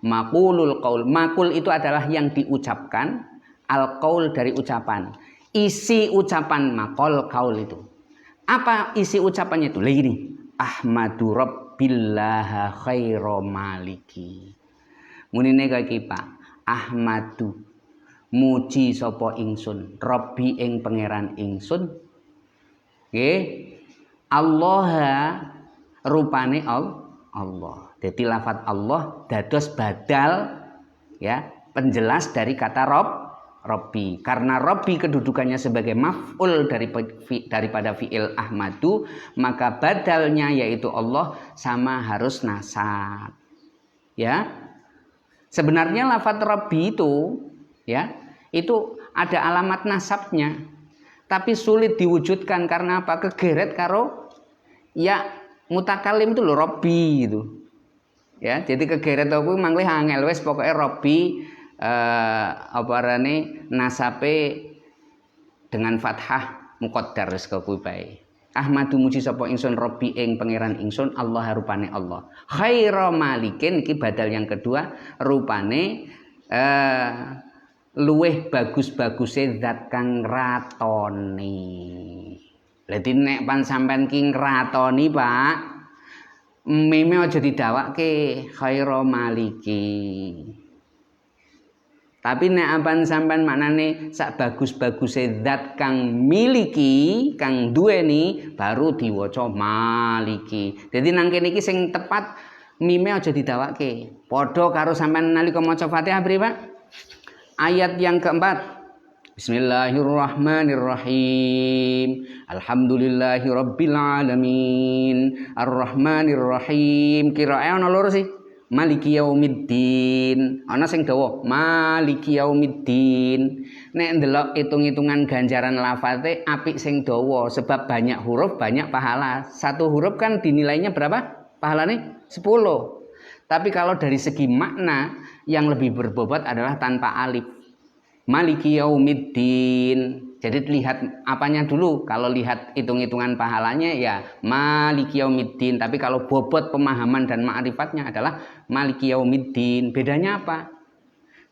Maqulul qaul. Makul itu adalah yang diucapkan, al qaul dari ucapan. Isi ucapan maqal qaul itu. Apa isi ucapannya itu? Lah ini, Ahmadu Rabbillaha khairu maliki. Munine kaya iki Pak, Ahmadu muji sapa ingsun, Rabbi ing pangeran ingsun. Nggih. Allah rupane Allah. Jadi lafaz Allah dados badal ya, penjelas dari kata Rabbi. Karena Rabbi kedudukannya sebagai maf'ul daripada fi'il Ahmadu, maka badalnya yaitu Allah sama harus nasab. Ya. Sebenarnya lafaz Rabbi itu ya, itu ada alamat nasabnya. Tapi sulit diwujudkan karena apa? Kegeret karo ya mutakalim itu loh Robbi gitu. Ya, jadi kegeret aku manglih angel wis pokoke Robbi apa arane nasabe dengan fathah muqaddar wis kuwi bae. Ahmadu muji sapa ingsun Robbi ing pangeran ingsun Allah rupane Allah. Khairu malikin iki badal yang kedua rupane luweh bagus-baguse zat kang ratoni. Dadi nek pan sampean ki ngratoni, Pak, meme aja didawakke khairu maliki. Tapi nek apan sampean maknane sak bagus-baguse zat kang miliki, kang duweni baru diwaca maliki. Dadi nang kene iki sing tepat meme aja didawakke. Padha karo sampean nalika maca Fatihah priye, Pak? Ayat yang keempat. Bismillahirrahmanirrahim. Alhamdulillahirabbil alamin. Arrahmanirrahim. Kirae ana loro sih. Maliki yaumiddin. Ana sing dawa Maliki yaumiddin. Nek ndelok hitung-hitungan ganjaran lafate apik sing dawa sebab banyak huruf banyak pahala. Satu huruf kan dinilainya berapa? Pahalane 10. Tapi kalau dari segi makna yang lebih berbobot adalah tanpa alif. Maliki yaumiddin. Jadi lihat apanya dulu. Kalau lihat hitung-hitungan pahalanya ya Maliki yaumiddin. Tapi kalau bobot pemahaman dan ma'rifatnya adalah Maliki yaumiddin. Bedanya apa?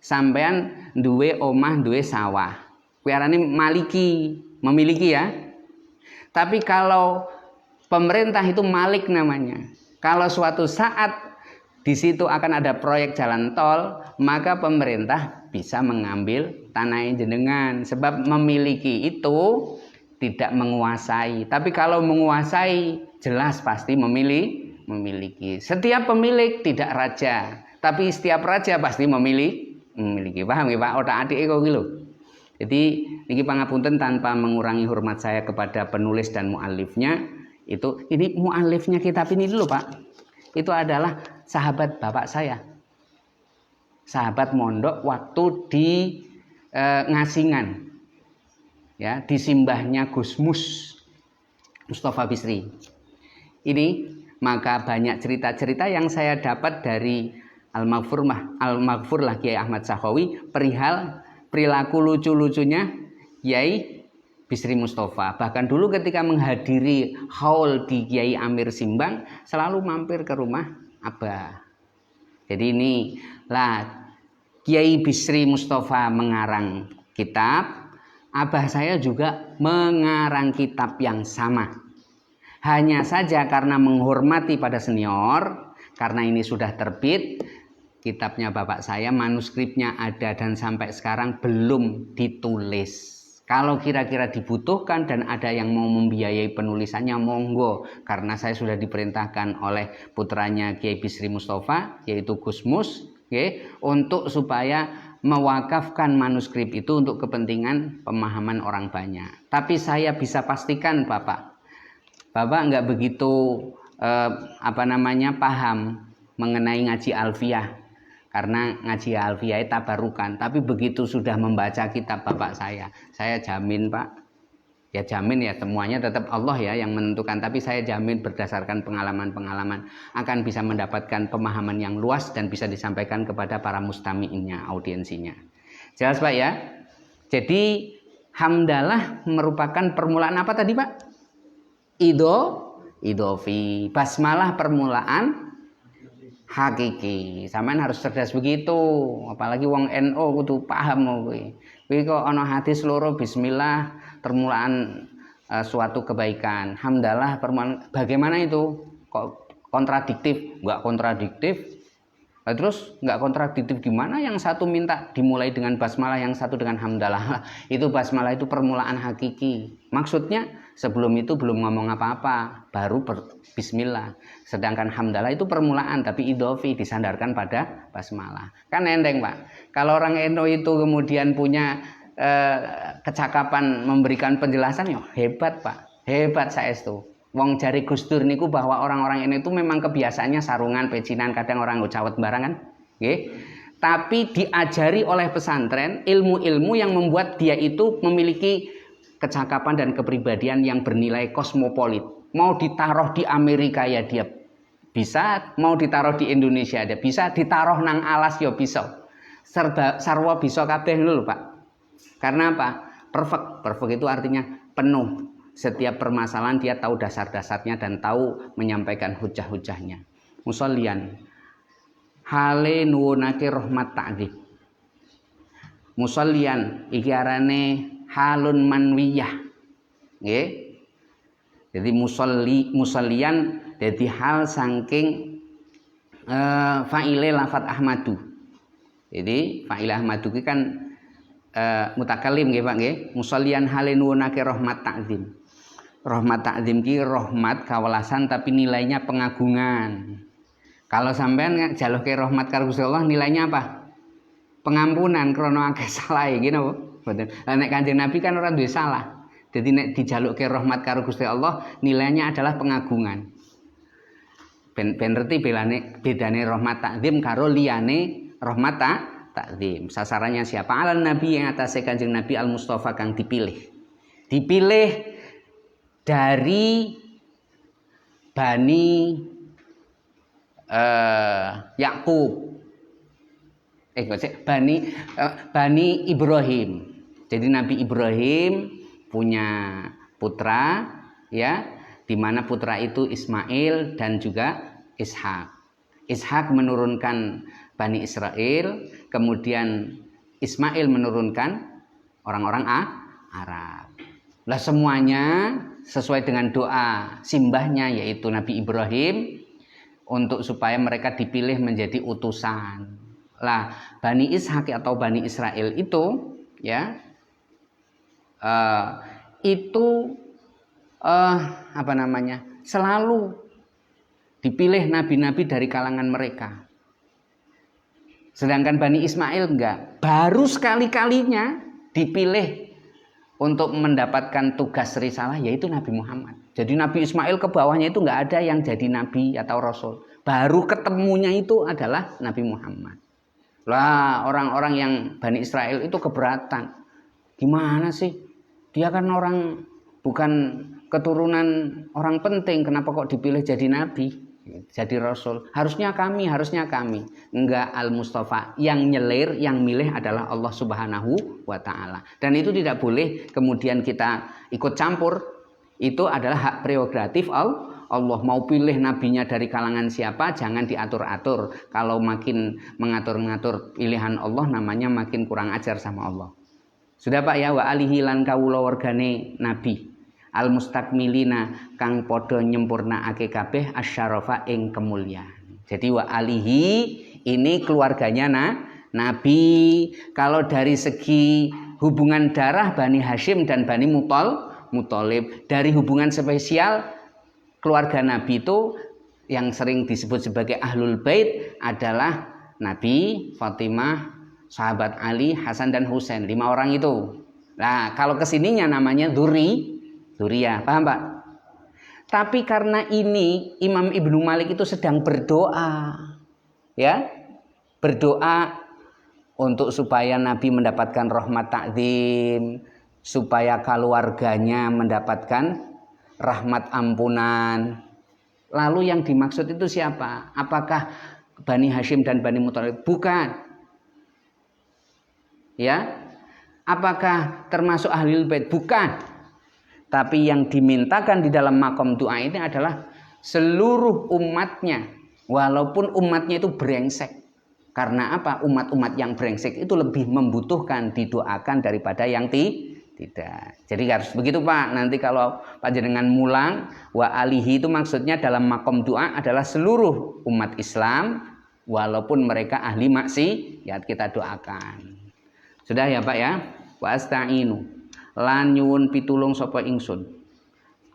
Sampean duwe omah, duwe sawah. Kuwi arane maliki, memiliki ya. Tapi kalau pemerintah itu malik namanya. Kalau suatu saat di situ akan ada proyek jalan tol, maka pemerintah bisa mengambil tanah jenengan. Sebab memiliki itu tidak menguasai. Tapi kalau menguasai, jelas pasti memiliki. Setiap pemilik tidak raja, tapi setiap raja pasti memiliki. Paham ya Pak? Otak-atik kok gitu. Jadi niki pangapunten tanpa mengurangi hormat saya kepada penulis dan muallifnya. Ini muallifnya kitab ini dulu Pak. Itu adalah sahabat bapak saya, sahabat mondok waktu di Ngasingan, ya, di simbahnya Gusmus Mustafa Bisri. Ini maka banyak cerita-cerita yang saya dapat dari Al-Maghfur lah Kiai Ahmad Sakhawi perihal perilaku lucu-lucunya Kiai Bisri Mustafa. Bahkan dulu ketika menghadiri haul di Kiai Amir Simbang selalu mampir ke rumah Abah. Jadi ini lah Kiai Bisri Mustafa mengarang kitab, Abah saya juga mengarang kitab yang sama. Hanya saja karena menghormati pada senior, karena ini sudah terbit, kitabnya bapak saya manuskripnya ada dan sampai sekarang belum ditulis. Kalau kira-kira dibutuhkan dan ada yang mau membiayai penulisannya, monggo. Karena saya sudah diperintahkan oleh putranya Kiai Bisri Mustafa, yaitu Gusmus, untuk supaya mewakafkan manuskrip itu untuk kepentingan pemahaman orang banyak. Tapi saya bisa pastikan Bapak nggak begitu paham mengenai ngaji alfiyah. Karena ngaji alfiyah tabarukan, tapi begitu sudah membaca kitab bapak saya jamin Pak, Ya jamin ya semuanya tetap Allah ya yang menentukan, tapi saya jamin berdasarkan pengalaman-pengalaman akan bisa mendapatkan pemahaman yang luas dan bisa disampaikan kepada para mustami'innya, audiensinya. Jelas Pak ya? Jadi hamdalah merupakan permulaan apa tadi Pak? Idofi. Basmalah permulaan hakiki. Sampean harus cerdas begitu. Apalagi wong NU kudu paham kowe. Kowe kok ana hadis loro bismillah permulaan suatu kebaikan. Hamdalah permulaan. Bagaimana itu? Kok kontradiktif? Enggak kontradiktif. Terus enggak kontradiktif gimana? Yang satu minta dimulai dengan basmalah, yang satu dengan hamdalah. Itu basmalah itu permulaan hakiki. Maksudnya sebelum itu belum ngomong apa-apa, baru bismillah. Sedangkan hamdalah itu permulaan, tapi idofi disandarkan pada basmalah. Kan enteng Pak. Kalau orang NU itu kemudian punya kecakapan memberikan penjelasan, ya hebat Pak. Hebat saestu. Wong jari Gus Dur niku bahwa orang-orang ini itu memang kebiasaannya sarungan, pecinan, kadang orang ngocawet barang kan. Nggih. Tapi diajari oleh pesantren ilmu-ilmu yang membuat dia itu memiliki kecakapan dan kepribadian yang bernilai kosmopolit. Mau ditaruh di Amerika ya dia bisa, mau ditaruh di Indonesia dia bisa, ditaruh nang alas ya bisa. Serba sarwa bisa kabeh lho Pak. Karena apa? Perfect itu artinya penuh. Setiap permasalahan dia tahu dasar-dasarnya dan tahu menyampaikan hujah-hujahnya. Musollian hale nuwunake rahmat ta'dzib. Musollian iki arane halun manwiyah. Nggih. Jadi musollian jadi hal saking fa'ile lafat ahmadu. Jadi fa'ile ahmadu iki kan mutakallim nggih Pak nggih. Musollian hale nuwunake rahmat ta'dzim. Rahmat ta'zim ki rahmat kawelasan tapi nilainya pengagungan. Kalau sampean jaluke rahmat karo Gusti Allah nilainya apa? Pengampunan krana akeh salah iki napa? Mboten. Lah nek Kanjeng Nabi kan ora duwe salah. Jadi nek dijaluke rahmat karo Gusti Allah nilainya adalah pengagungan. Ben ngerti bedane rahmat ta'zim karo liyane rahmat ta'zim. Sasarannya siapa? Alal Nabi yang atase Kanjeng Nabi Al-Mustafa kang dipilih. Dipilih dari Bani Yakub, Bani Ibrahim. Jadi Nabi Ibrahim punya putra, ya, di mana putra itu Ismail dan juga Ishak. Ishak menurunkan Bani Israel, kemudian Ismail menurunkan orang-orang Arab. Lah semuanya sesuai dengan doa simbahnya yaitu Nabi Ibrahim untuk supaya mereka dipilih menjadi utusan. Lah Bani Ishak atau Bani Israel itu ya selalu dipilih nabi-nabi dari kalangan mereka. Sedangkan Bani Ismail enggak, baru sekali-kalinya dipilih untuk mendapatkan tugas risalah yaitu Nabi Muhammad. Jadi Nabi Ismail ke bawahnya itu nggak ada yang jadi nabi atau rasul. Baru ketemunya itu adalah Nabi Muhammad. Lah orang-orang yang Bani Israel itu keberatan. Gimana sih? Dia kan orang bukan keturunan orang penting, kenapa kok dipilih jadi nabi? Jadi rasul. Harusnya kami. Enggak, Al-Mustafa yang nyelir, yang milih adalah Allah Subhanahu wa taala. Dan itu tidak boleh kemudian kita ikut campur. Itu adalah hak prerogatif Allah. Mau pilih nabinya dari kalangan siapa, jangan diatur-atur. Kalau makin mengatur-ngatur pilihan Allah namanya makin kurang ajar sama Allah. Sudah Pak ya, wa alihi lan kawula wargane nabi. Al-mustakmilina kang podo nyempurnaake kabeh asyarafa ing kemuliaan. Jadi wa alihi ini keluarganya Nabi. Kalau dari segi hubungan darah Bani Hashim dan Bani Muthalib, dari hubungan spesial keluarga Nabi itu yang sering disebut sebagai Ahlul Bait adalah Nabi, Fatimah, sahabat Ali, Hasan dan Husain, 5 orang itu. Nah, kalau kesininya namanya Dzurriyyah, paham Pak? Tapi karena ini Imam Ibnu Malik itu sedang berdoa, ya, berdoa untuk supaya Nabi mendapatkan rahmat ta'zim, supaya keluarganya mendapatkan rahmat ampunan. Lalu yang dimaksud itu siapa? Apakah Bani Hashim dan Bani Muthalib? Bukan. Ya. Apakah termasuk Ahlul Bait? Bukan. Tapi yang dimintakan di dalam makom doa ini adalah seluruh umatnya. Walaupun umatnya itu brengsek. Karena apa? Umat-umat yang brengsek itu lebih membutuhkan didoakan daripada yang tidak. Jadi harus begitu Pak. Nanti kalau panjenengan mulang wa alihi itu maksudnya dalam makom doa adalah seluruh umat Islam walaupun mereka ahli maksiat kita doakan. Sudah ya Pak ya? Wa asta'inu lan nyuwun pitulung sapa ingsun.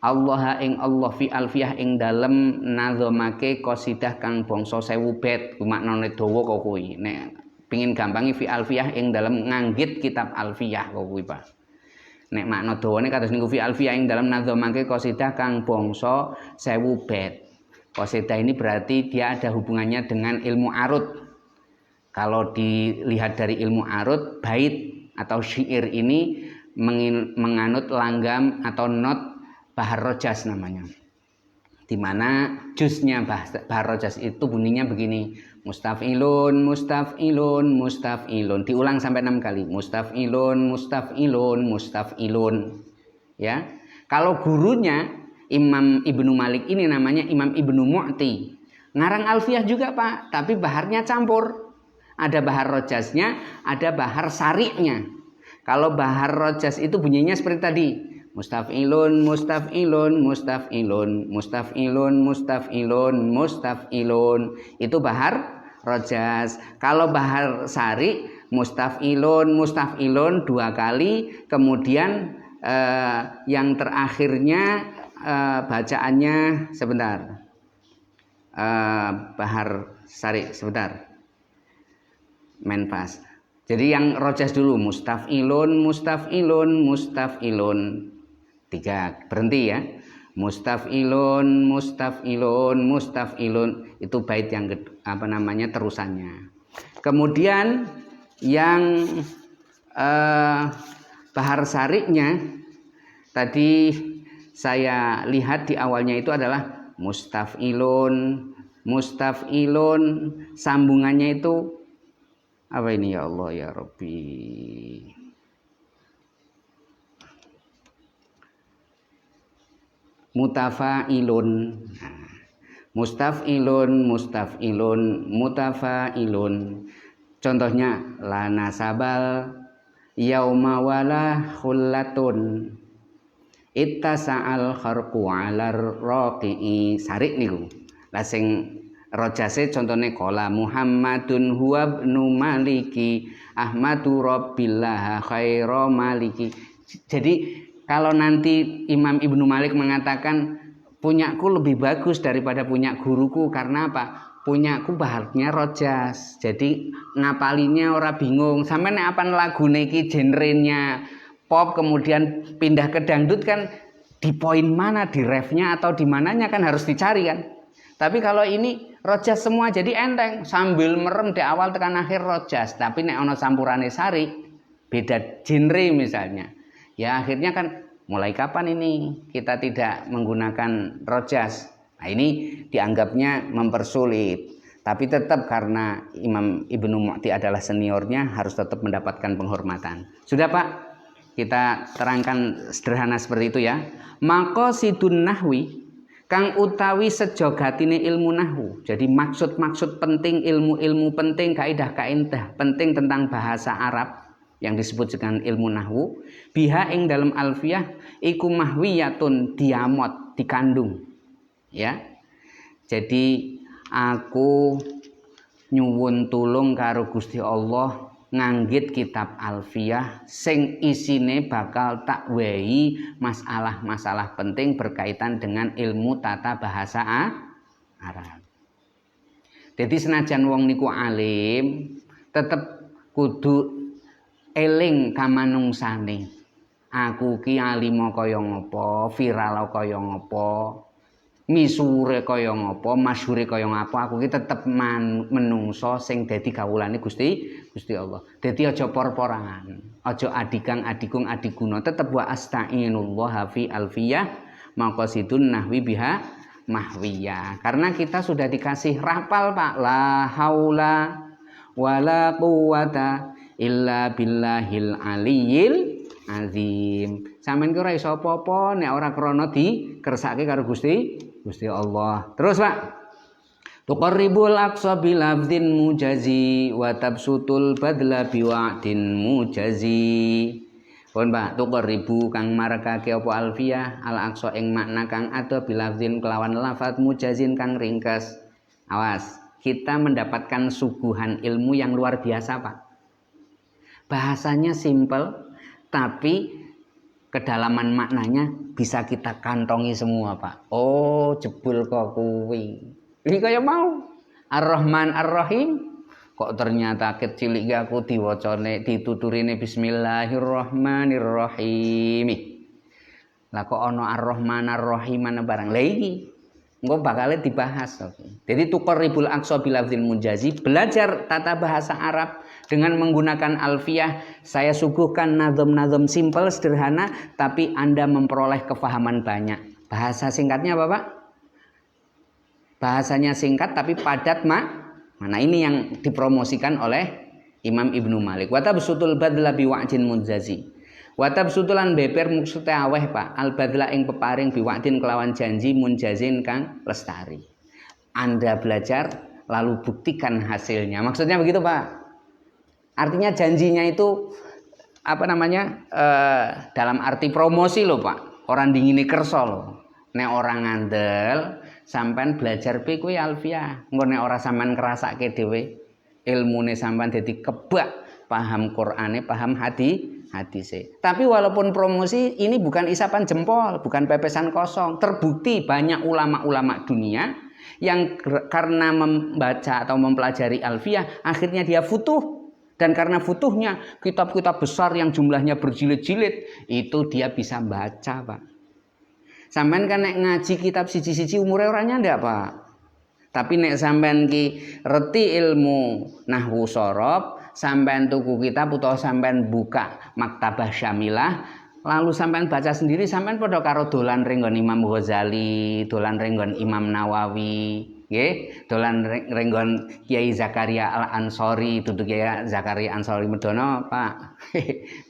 Allah ing Allah fi alfiyah ing dalem nazamake qasidah kang bangsa 1000 bait. Ku maknane dawa kok kuwi. Nek pengin gampangi fi alfiyah ing dalem nganggit kitab alfiyah kok kuwi Pak. Nek makna dawane kados niku fi alfiyah ing dalam nazamake qasidah kang bangsa 1000 bait. Qasidah ini berarti dia ada hubungannya dengan ilmu arut. Kalau dilihat dari ilmu arut, bait atau syair ini menganut langgam atau not Bahar Rojas namanya. Di mana juznya Bahar Rojas itu bunyinya begini. Mustaf'ilun, mustaf'ilun, mustaf'ilun. Diulang sampai 6 kali. Mustaf'ilun, mustaf'ilun, mustaf'ilun. Ya. Kalau gurunya Imam Ibnu Malik ini namanya Imam Ibnu Mu'ti. Ngarang alfiyah juga Pak, tapi baharnya campur. Ada bahar rojasnya, ada bahar sari'nya. Kalau bahar rojas itu bunyinya seperti tadi. Mustaf'ilun, mustaf'ilun, mustaf'ilun, mustaf'ilun, mustaf'ilun, mustaf'ilun. Itu bahar rojas. Kalau bahar sari, mustaf'ilun, mustaf'ilun 2 kali. Kemudian yang terakhirnya bacaannya sebentar. Bahar sari sebentar. Menpas. Jadi yang rojas dulu. Mustaf'ilun, mustaf'ilun, mustaf'ilun. 3, berhenti ya. Mustaf'ilun, mustaf'ilun, mustaf'ilun. Itu bait yang terusannya. Kemudian yang bahar sariknya tadi saya lihat di awalnya itu adalah mustaf'ilun, mustaf'ilun. Sambungannya itu apa ini ya Allah ya Rabbi? Mutafa'ilun. Nah, mustaf'ilun, mustaf'ilun, mutafa'ilun. Contohnya la nasabal yauma wala khullatun. Ittasa'al kharqu 'alar raqi'i. Sarik niku. Lah sing rojase contohnya qala Muhammadun huwa ibnu maliki Ahmadu rabbillah khairu maliki. Jadi kalau nanti Imam Ibnu Malik mengatakan punyaku lebih bagus daripada punya guruku karena apa? Punyaku baharnya rojas. Jadi ngapalinya ora bingung. Sampai nek apan lagune iki genrenya pop kemudian pindah ke dangdut kan di poin mana, di refnya atau di mananya kan harus dicari kan. Tapi kalau ini rojas semua jadi enteng, sambil merem di awal tekan akhir rojas. Tapi nek ono sampurane sari beda genre misalnya. Ya akhirnya kan mulai kapan ini kita tidak menggunakan rojas? Nah ini dianggapnya mempersulit. Tapi tetap karena Imam Ibnu Mu'ti adalah seniornya harus tetap mendapatkan penghormatan. Sudah Pak, kita terangkan sederhana seperti itu ya. Maqasidun nahwi kang utawi sejogatine ilmu nahwu. Jadi maksud-maksud penting, ilmu-ilmu penting, kaidah-kaidah penting tentang bahasa Arab yang disebut dengan ilmu nahwu, biha ing dalam alfiyah iku mahwiyatun diamot, dikandung. Ya. Jadi aku nyuwun tulung karo Gusti Allah nganggit kitab alfiyah sing isine bakal tak wehi masalah-masalah penting berkaitan dengan ilmu tata bahasa Arab. Jadi senajan wong niku alim, tetep kudu eling kamanungsane. Aku ki alimo kaya ngapa, viral kaya ngapa. misure kaya ngapa, masyhure kaya ngapa, aku ki tetep menungso sing dadi kawulane Gusti Allah. Dadi aja por-poran, aja adikang adikung adiguna, tetep wa asta'inullah fi alfiyah maqasidun nahwi biha mahwiyah. Karena kita sudah dikasih rapal Pak, la haula wala quwata illa billahil aliyil azim. Sampeyan ki ora iso apa-apa nek ora krana dikersake karo Gusti Allah. Terus Pak, tuqarribul aqsa bilafdin mujazi wa tabsutul badla biwa'din mujazi. Pun Pak, tuqarribu kang marakake apa alfiyah al aqsa ing makna kang ada bilafdin kelawan lafaz mujazin kang ringkes. Awas, kita mendapatkan suguhan ilmu yang luar biasa Pak. Bahasanya simple tapi kedalaman maknanya bisa kita kantongi semua Pak. Oh jebul kok kuwi. Ini kaya mau Ar-Rahman Ar-Rahim. Kok ternyata kecil iki aku diwacane dituturine Bismillahirrahmanirrahim. Lah kok ana Ar-Rahman Ar-Rahim ana barang. Lah iki engko bakal dibahas. Jadi tuqarribul aqsa bilafzil mujazi, belajar tata bahasa Arab dengan menggunakan alfiyah. Saya suguhkan nazom-nazom simpel sederhana tapi Anda memperoleh kefahaman banyak. Bahasa singkatnya apa Pak? Bahasanya singkat tapi padat mana ini yang dipromosikan oleh Imam Ibnu Malik. Wa tabsutul badla biwa'din mujazi. Wa tabsutulan beber maksudé aweh Pak. Al badla ing peparing biwa'din kelawan janji munjazin kang lestari. Anda belajar lalu buktikan hasilnya. Maksudnya begitu Pak. Artinya janjinya itu dalam arti promosi loh Pak. Orang dingine kersa loh. Nek orang ngandel sampean belajar piye kuwi alfiyah. Engko nek ora sampean ngrasake dhewe ilmune sampean dadi kebak, paham Qur'ane, paham hadise. Tapi walaupun promosi ini bukan isapan jempol, bukan pepesan kosong. Terbukti banyak ulama-ulama dunia yang karena membaca atau mempelajari alfiyah akhirnya dia futuh. Dan karena futuhnya kitab-kitab besar yang jumlahnya berjilid-jilid itu dia bisa baca Pak. Sampean kan nek ngaji kitab siji-siji umure ora nyandak Pak. Tapi nek sampean ki reti ilmu nahwu sorob, sampean tuku kitab utawa sampean buka maktabah syamilah, lalu sampean baca sendiri, sampean padha karo dolan renggon Imam Ghazali, dolan renggon Imam Nawawi. Nggih, dolan renggon Kiai Zakaria Al-Ansori, dudu Kiai Zakaria Ansori Medono, Pak.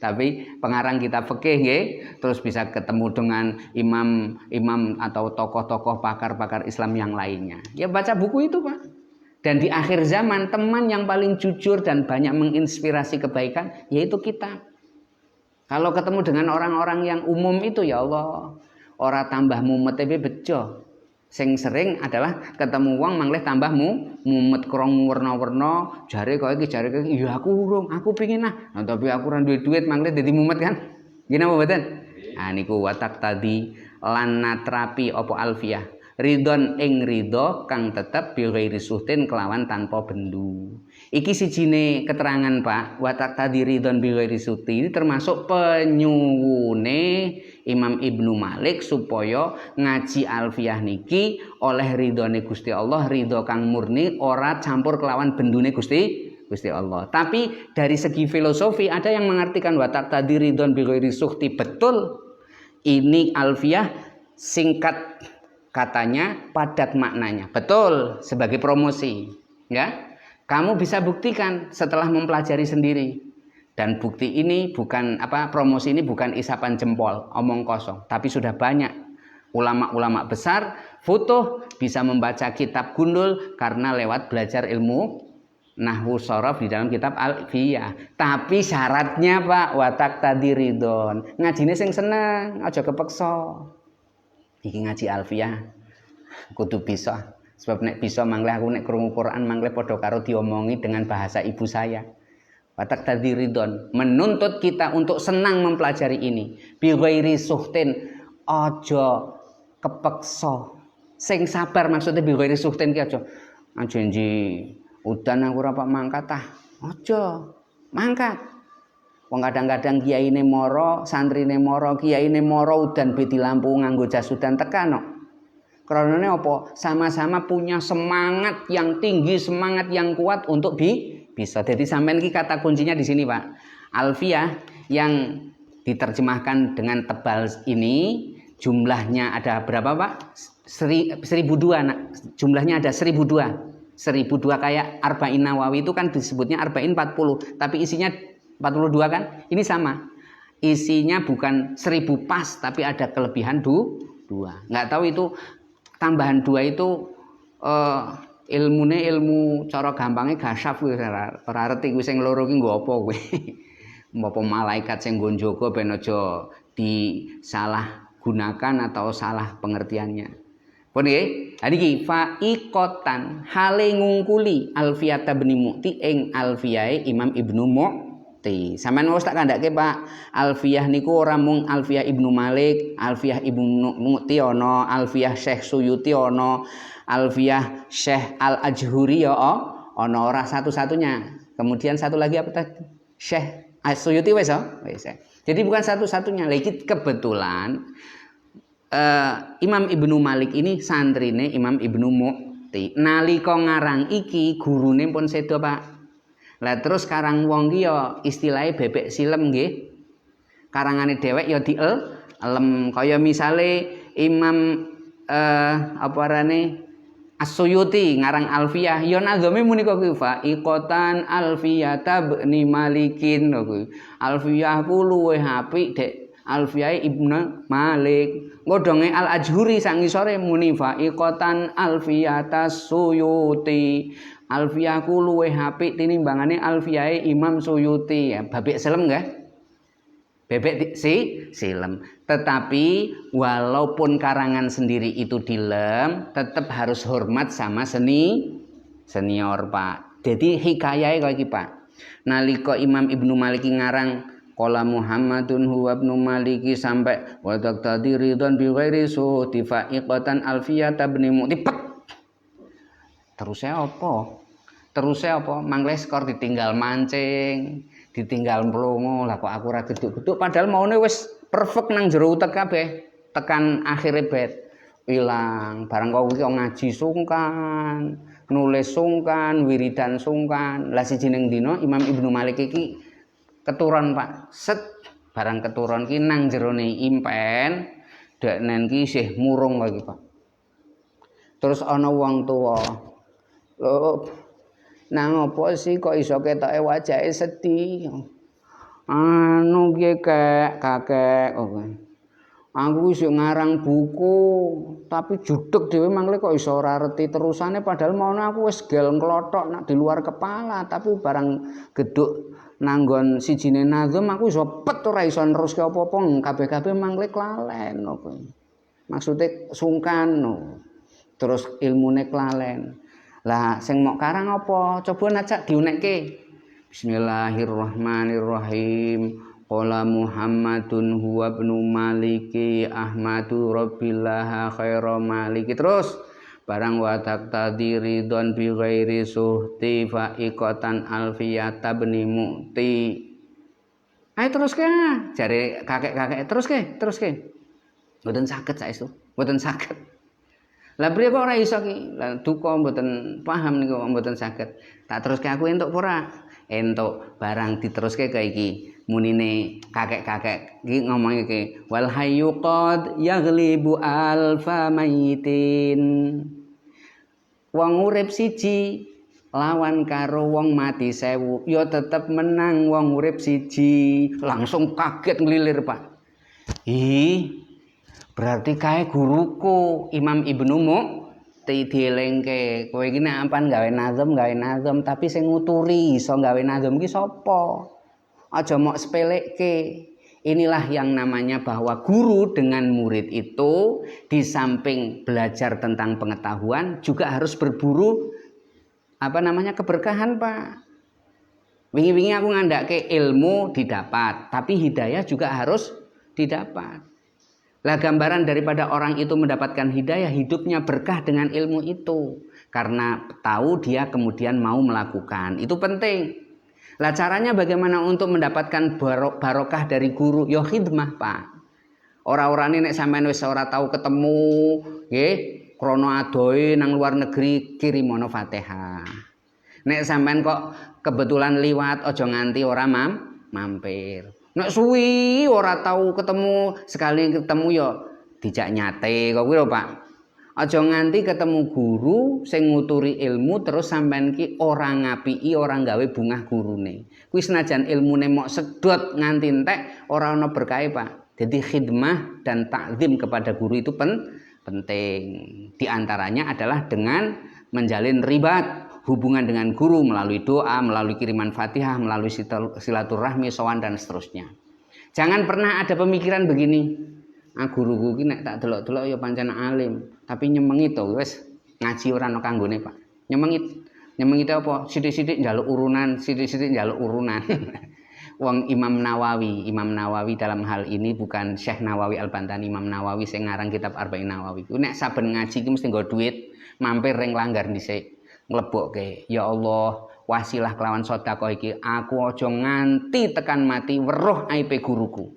Tapi pengarang kitab fikih nggih, terus bisa ketemu dengan imam atau tokoh-tokoh pakar-pakar Islam yang lainnya. Ya baca buku itu, Pak. Dan di akhir zaman teman yang paling jujur dan banyak menginspirasi kebaikan yaitu kita. Kalau ketemu dengan orang-orang yang umum itu ya Allah, ora tambah mumet bejo. Sing sering adalah ketemu wong mangleh tambah mumet krong werna-werna, jare kok iki ya aku urung, aku pengin tapi aku ora duwe duit mangleh dadi mumet kan. Gini apa mboten? Ah niku watak tadi lan natrapi apa alfiyah. Ridon ing ridho kang tetep bi ghairi suhtin kelawan tanpa bendu. Iki sijine keterangan Pak, watak tadi ridon bi ghairi suhti ini termasuk penyuwune Imam Ibnu Malik supaya ngaji alfiyah niki oleh ridhone Gusti Allah, ridho kang murni ora campur kelawan bendune Gusti Allah. Tapi dari segi filosofi ada yang mengartikan watak tadi ridon bi ghairi suhti, betul. Ini alfiyah singkat katanya, padat maknanya. Betul, sebagai promosi, ya. Kamu bisa buktikan setelah mempelajari sendiri. Dan bukti ini bukan promosi ini bukan isapan jempol, omong kosong, tapi sudah banyak ulama-ulama besar futuh bisa membaca kitab gundul karena lewat belajar ilmu nahwu sorof di dalam kitab alfiyah. Tapi syaratnya Pak, watak tadi ridon. Ngajine sing seneng, aja kepeksa. Iki ngaji alfiyah kudu bisa. Sebab nek bisa mangleh aku nek krungu Quran mangleh padha karo diomongi dengan bahasa ibu saya. Watak tadi ridon menuntut kita untuk senang mempelajari ini. Bi ghairi suhtin, aja kepeksa. Sing sabar maksudnya bi ghairi suhtin ki aja. Janji udan aku ora pak mangkat Aja mangkat. Wong kadang-kadang kiyaine mara, santrine mara, kiyaine mara udan be di lampu nganggo jas udan tekan kok. Karenane apa? Sama-sama punya semangat yang tinggi, semangat yang kuat untuk bisa. Jadi sampean iki kata kuncinya di sini, Pak. Alfiyah yang diterjemahkan dengan tebal ini jumlahnya ada berapa, Pak? 1002. Nah, jumlahnya ada 1002. 1002 kayak Arba'in Nawawi itu kan disebutnya Arba'in 40, tapi isinya 42 kan? Ini sama. Isinya bukan 1000 pas, tapi ada kelebihan 2. Nggak tahu itu tambahan 2 itu ilmu cara gampangnya gasyaf kuwi ora ngerti kuwi sing loro ki nggo apa kuwi. Apa malaikat sing nggo njaga ben aja disalah gunakan atau salah pengertiannya. Pun nggih, ha niki faiqatan hale ngungkuli Alfiyata bin Mu'ti ing Alfiyahe Imam Ibnu Mu'ti. Sampeyan wis tak kandhake Pak, Alfiyah niku ora mung Alfiyah Ibnu Malik, Alfiyah Ibnu Mu'ti ana, Alfiyah Syekh Suyuti ana, Alfiyah Syekh Al-Ajhuri ya ana, ora satu-satunya. Kemudian satu lagi apa tadi? Syekh Suyuti wis wis. Jadi bukan satu-satunya. Lagi kebetulan Imam Ibnu Malik ini santrine Imam Ibnu Mu'ti. Nalika ngarang iki gurune pun sedo, Pak. Lah terus karang wong ki ya istilahnya bebek silem nggih. Karangane dhewek ya dielem kaya misale Imam apa arane As-Suyuti ngarang Alfiyah ya nazame menika kuwi faiqatan Alfiyata bni Malikin kuwi. Alfiyah ku luwih apik Dek Alfiyah Ibnu Malik. Godhonge Al-Ajhuri sak ngisore muni faiqatan Alfiyata Suyuti. Alfiyah ku luwih apik tinimbangane Alfiyahe Imam Suyuti. Ya, babek silem nggih. Bebek silem. Tetapi walaupun karangan sendiri itu dilem, tetap harus hormat sama senior, Pak. Jadi hikayahe kaya iki, Pak. Nalika Imam Ibnu Malik ngarang qala Muhammadun huwa ibnu Maliki sampai wa taqtadi ridwan bi ghairi suhti faiqatan Alfiyata bin Mu'ti. Terusnya apa? Mangles skor ditinggal mancing, ditinggal mlongo. Lah kok aku ora geduk-geduk padahal maune wis perfect nang jero utek kabeh. Tekan akhire bet ilang. Barang kok iki ngaji sungkan, nulis sungkan, wiridan sungkan. Lah siji ning dina Imam Ibnu Malik iki keturun, Pak. Set barang keturun ki nang jerone impen, deknen ki isih murung lagi, Pak. Terus ana wong tuwa. Lho, nang apa sih kok iso ketoke wajahe sedih? Anu piye kakek. Aku wis ngarang buku, tapi judeg dhewe mangke kok iso ora reti terusane padahal mau aku wis gel nglothok nak di luar kepala, tapi barang geduk nanggon sijine nazm aku iso pet ora iso neruske apa-apa kabeh-kabeh mangke klalen kok. Maksude sungkan terus ilmune klalen. Lah sing mok karang apa? Coba najak diunekke. Bismillahirrahmanirrahim. Qala Muhammadun huwa ibnu Maliki Ahmadu Rabbillah khairu maliki. Terus barang wa taqtadi ridwan bi ghairi suhti faiqatan Alfiyata bin Mu'ti. Ayo terus ke, jare kakek-kakek terus ke. Mboten saged saestu, mboten saged. Lah priye kok ora iso ki? Lah duka mboten paham niku mboten saged. Tak teruske aku entuk ora? Entuk barang diteruske kaya iki. Munine kakek-kakek iki ngomong iki wal hayyu qad yaghlibu alfa mayitin. Wong urip siji lawan karo wong mati 1000 ya tetep menang wong urip siji. Langsung kaget nglilir, Pak. Berarti kae guruku Imam Ibnu Mu'ti dielengke. Kowe iki nek ampan gawe nazm, tapi sing nguturi iso gawe nazm ki sapa? Aja mok sepelekke. Inilah yang namanya bahwa guru dengan murid itu di samping belajar tentang pengetahuan juga harus berburu keberkahan, Pak. Wingi-wingi aku ngandake ilmu didapat, tapi hidayah juga harus didapat. Lah gambaran daripada orang itu mendapatkan hidayah, hidupnya berkah dengan ilmu itu. Karena tahu dia kemudian mau melakukan. Itu penting. Lah caranya bagaimana untuk mendapatkan barokah dari guru? Ya khidmah, Pak. Orang-orang ini nek sampean wis ora tahu ketemu, nggih, krono adohe nang luar negeri kirimono Fatihah. Nek sampean kok kebetulan liwat aja nganti ora mampir. Nek suwi ora tahu ketemu, sekali ketemu ya dijak nyate kok kuwi lho Pak. Aja nganti ketemu guru sing nguturi ilmu terus sampean ki ora ngapiki, ora gawe bungah gurune. Kuwi senajan ilmune mok sedot nganti entek ora ana berkahe Pak. Jadi khidmah dan takzim kepada guru itu penting. Di antaranya adalah dengan menjalin ribat hubungan dengan guru melalui doa, melalui kiriman Fatihah, melalui silaturahmi, sowan dan seterusnya. Jangan pernah ada pemikiran begini. Ah guruku ki nek tak delok-delok ya pancen alim, tapi nyemengi to wis ngaji ora ana kanggone, Pak. Nyemengi apa? Sithik-sithik njaluk urunan, sithik-sithik njaluk urunan. Wong Imam Nawawi dalam hal ini bukan Syekh Nawawi Al-Bantani, Imam Nawawi sing ngarang kitab Arba'in Nawawi. Nek saben ngaji ki mesti nggo duit, mampir ring langgar dhisik. Nglebokke, ya Allah, wasilah kelawan sedekah iki aku aja nganti tekan mati weruh aibe guruku.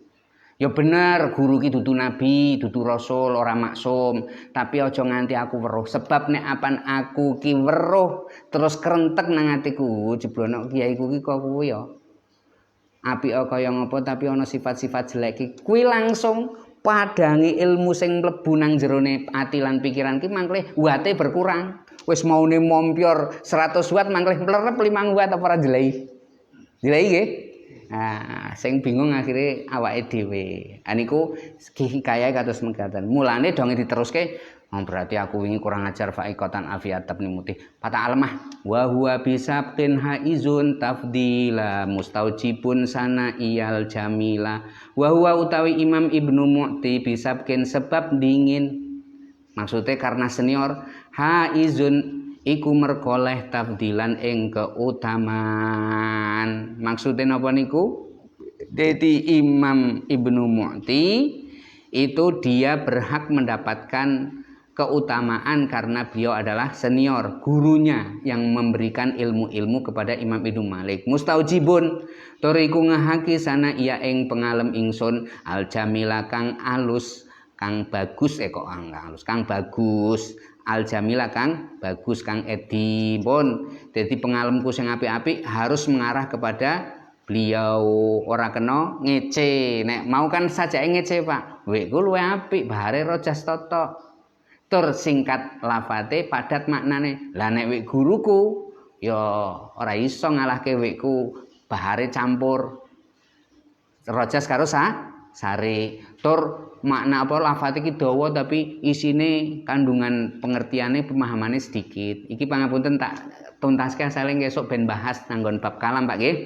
Ya bener, guru ki dudu nabi, dudu rasul, ora maksum, tapi aja nganti aku weruh. Sebab nek apan aku ki weruh terus kerentek nang atiku, jeblono kiaiku ki kok kuwi ya. Apik kaya ngopo tapi ana sifat-sifat jelek ki kuwi langsung padangi ilmu sing mlebu nang jerone ati lan pikiran ki mangke wate berkurang. Wis maune mompyor 100 watt mangke mlerep 5 watt apa ora jeleki. Jeleki nggih. Nah, sing bingung akhirnya awake dhewe. Aniku hikayah kados mengkaten. Mulane donge diteruske, oh, berarti aku wingi kurang ajar faikotan afiat tabni patah alemah wa huwa bisabtin haizun tafdila mustaujibun sana iyal jamila wa huwa utawi Imam Ibnu Mu'ti bisabkin sebab dingin. Maksudnya karena senior haizun iku merkoleh tafdilan ing keutamaan. Maksudnya apa niku? Jadi Imam Ibnu Mu'ti itu dia berhak mendapatkan keutamaan karena beliau adalah senior, gurunya yang memberikan ilmu-ilmu kepada Imam Ibnu Malik. Mustaujibun toriku ngahaki sana iya ing pengalem ingsun al jamila kang alus kang bagus kang bagus al jamila kang bagus kang edi pun. Jadi pengalemku sing apik-apik harus mengarah kepada beliau, ora kena ngece. Nek mau kan saja ngece Pak, wekku luwe apik bahare rojas toto tur singkat lafate padat maknane. Lah nek wek guruku ya ora iso ngalahke wekku bahare campur rojas karo sare tur makna apa lafate iki dawa tapi isine kandungan pengertiane pemahamane sedikit. Iki pangapunten tak tuntaske saling esuk ben bahas nanggon bab kalam Pak nggih.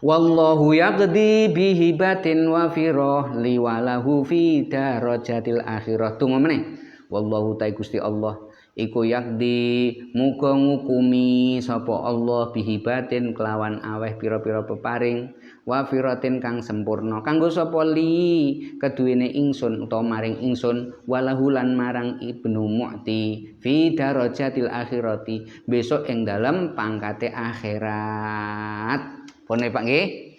Wallahu yaqdi bihibatin wa firah liwalahu fi darajatil akhirah. Tunggu meneh. Wallahu ta'ala Gusti Allah iku yaqdi muga ngukumi sapa Allah bihibatin kelawan aweh pira-pira peparing wa firatin kang sempurna kanggo sapa li keduwene ingsun utawa maring ingsun walahu lan marang Ibnu Mu'ti fi darajatil akhirati besok ing dalem pangkate akhirat. Pone Pak nggih.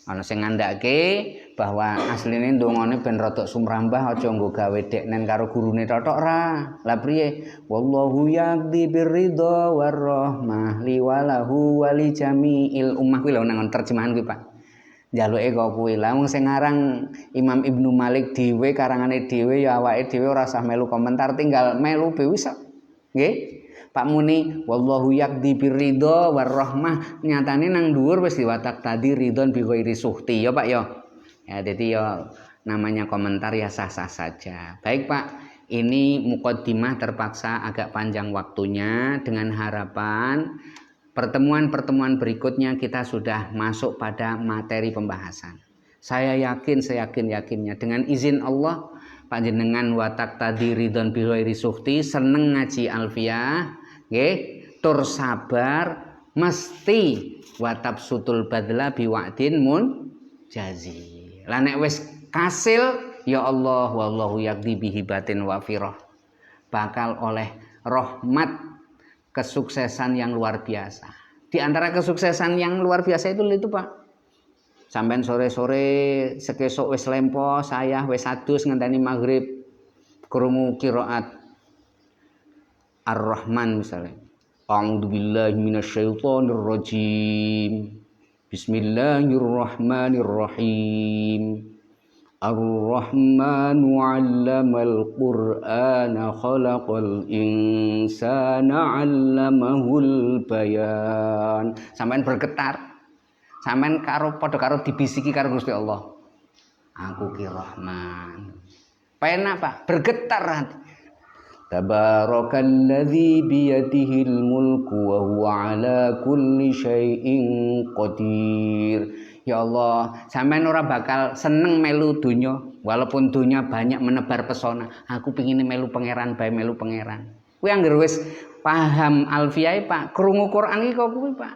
Ana sing ngandhake bahwa asline ndongane ben rada sumrambah aja nggo gawe deknen karo gurune totok ra. Lah priye? Wallahu yaqdi birridha warahmah liwalahu wali jami'il ummah kuwi lho nang terjemahan kuwi Pak. Njaluke kok kuwi. Lah wong sing aran Imam Ibnu Malik dhewe karangane dhewe ya awake dhewe ora usah melu komentar tinggal melu wis nggih. Pak muni wallahu yaqdi birridha warahmah nyatane nang dhuwur wis diwatak tadi ridhon bi ghairi suhti ya Pak ya. Ya jadi ya namanya komentar ya sah-sah saja. Baik Pak, ini mukaddimah terpaksa agak panjang waktunya dengan harapan pertemuan-pertemuan berikutnya kita sudah masuk pada materi pembahasan. Saya yakinnya dengan izin Allah panjenengan watak tadi ridhon bi ghairi suhti seneng ngaji alfiyah nggih tur sabar mesti watab sutul badla biwa'din mun jazi. Lah nek wis kasil ya Allah wallahu yaqdi bihibatin wa firah bakal oleh rahmat kesuksesan yang luar biasa. Di antara kesuksesan yang luar biasa itu Pak. Sampeyan sore-sore sekesuk wis lempo, sayah wis adus ngenteni maghrib krungu qiraat Ar-Rahman misalnya. A'udzubillahi minasyaitonirrajim. Bismillahirrahmanirrahim. Ar-Rahmanu 'allamal Qur'ana khalaqal insana 'allamahul bayan. Sampeyan bergetar. Sampeyan padha karo dibisiki karo Gusti Allah. Aku ki Rahman. Penak Pak, bergetar hati. Tabarakalladzi biyadihil mulku wa huwa ala kulli syai'in qadir. Ya Allah, sampean ora bakal seneng melu dunya, walaupun dunya banyak menebar pesona. Aku pengin melu pangeran bae melu pangeran. Kuwi anggere wis paham alfiyahe Pak, krungu Quran iki kok kuwi Pak.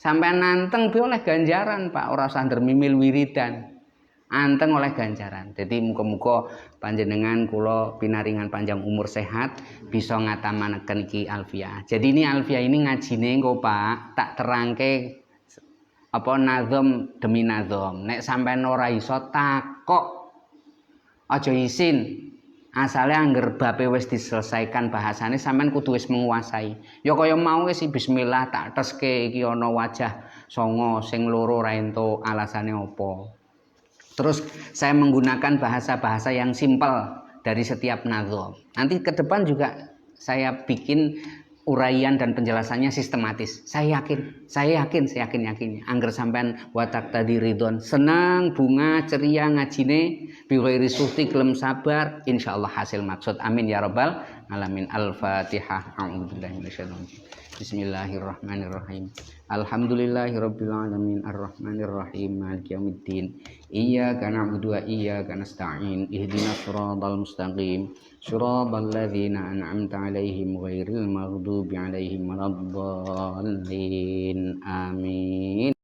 Sampean nanteng bi oleh ganjaran Pak, ora usah ndermimil wiridan. Anteng oleh ganjaran. Jadi muga-muga panjenengan kula pinaringan panjang umur sehat bisa ngatamanaken iki alfiyah. Jadi ini alfiyah ini ngajine engko Pak, tak terangke apa nazom demi nazom. Nek sampean ora iso takok. Aja isin. Asale angger bape wis diselesaikan bahasane sampean kudu wis menguasai. Ya kaya mau wis bismillah tak teske iki ana wajah songo sing loro ra entuk alasane apa. Terus saya menggunakan bahasa-bahasa yang simpel dari setiap nazom. Nanti ke depan juga saya bikin uraian dan penjelasannya sistematis. Saya yakin. Angger sampean watak tadi ridon, senang, bunga, ceria ngajine, biwairi suhti gelem sabar, insyaallah hasil maksud. Amin ya rabbal alamin. Al-Fatihah. A'udzubillahi minasyaitonir. Bismillahirrahmanirrahim. Alhamdulillahirabbil alamin arrahmanirrahim maliki yaumiddin. Iyyaka na'budu wa iyyaka nasta'in. Ihdinas siratal mustaqim. Shiratal ladzina an'amta 'alaihim ghairil maghdubi 'alaihim waladdallin. Amin.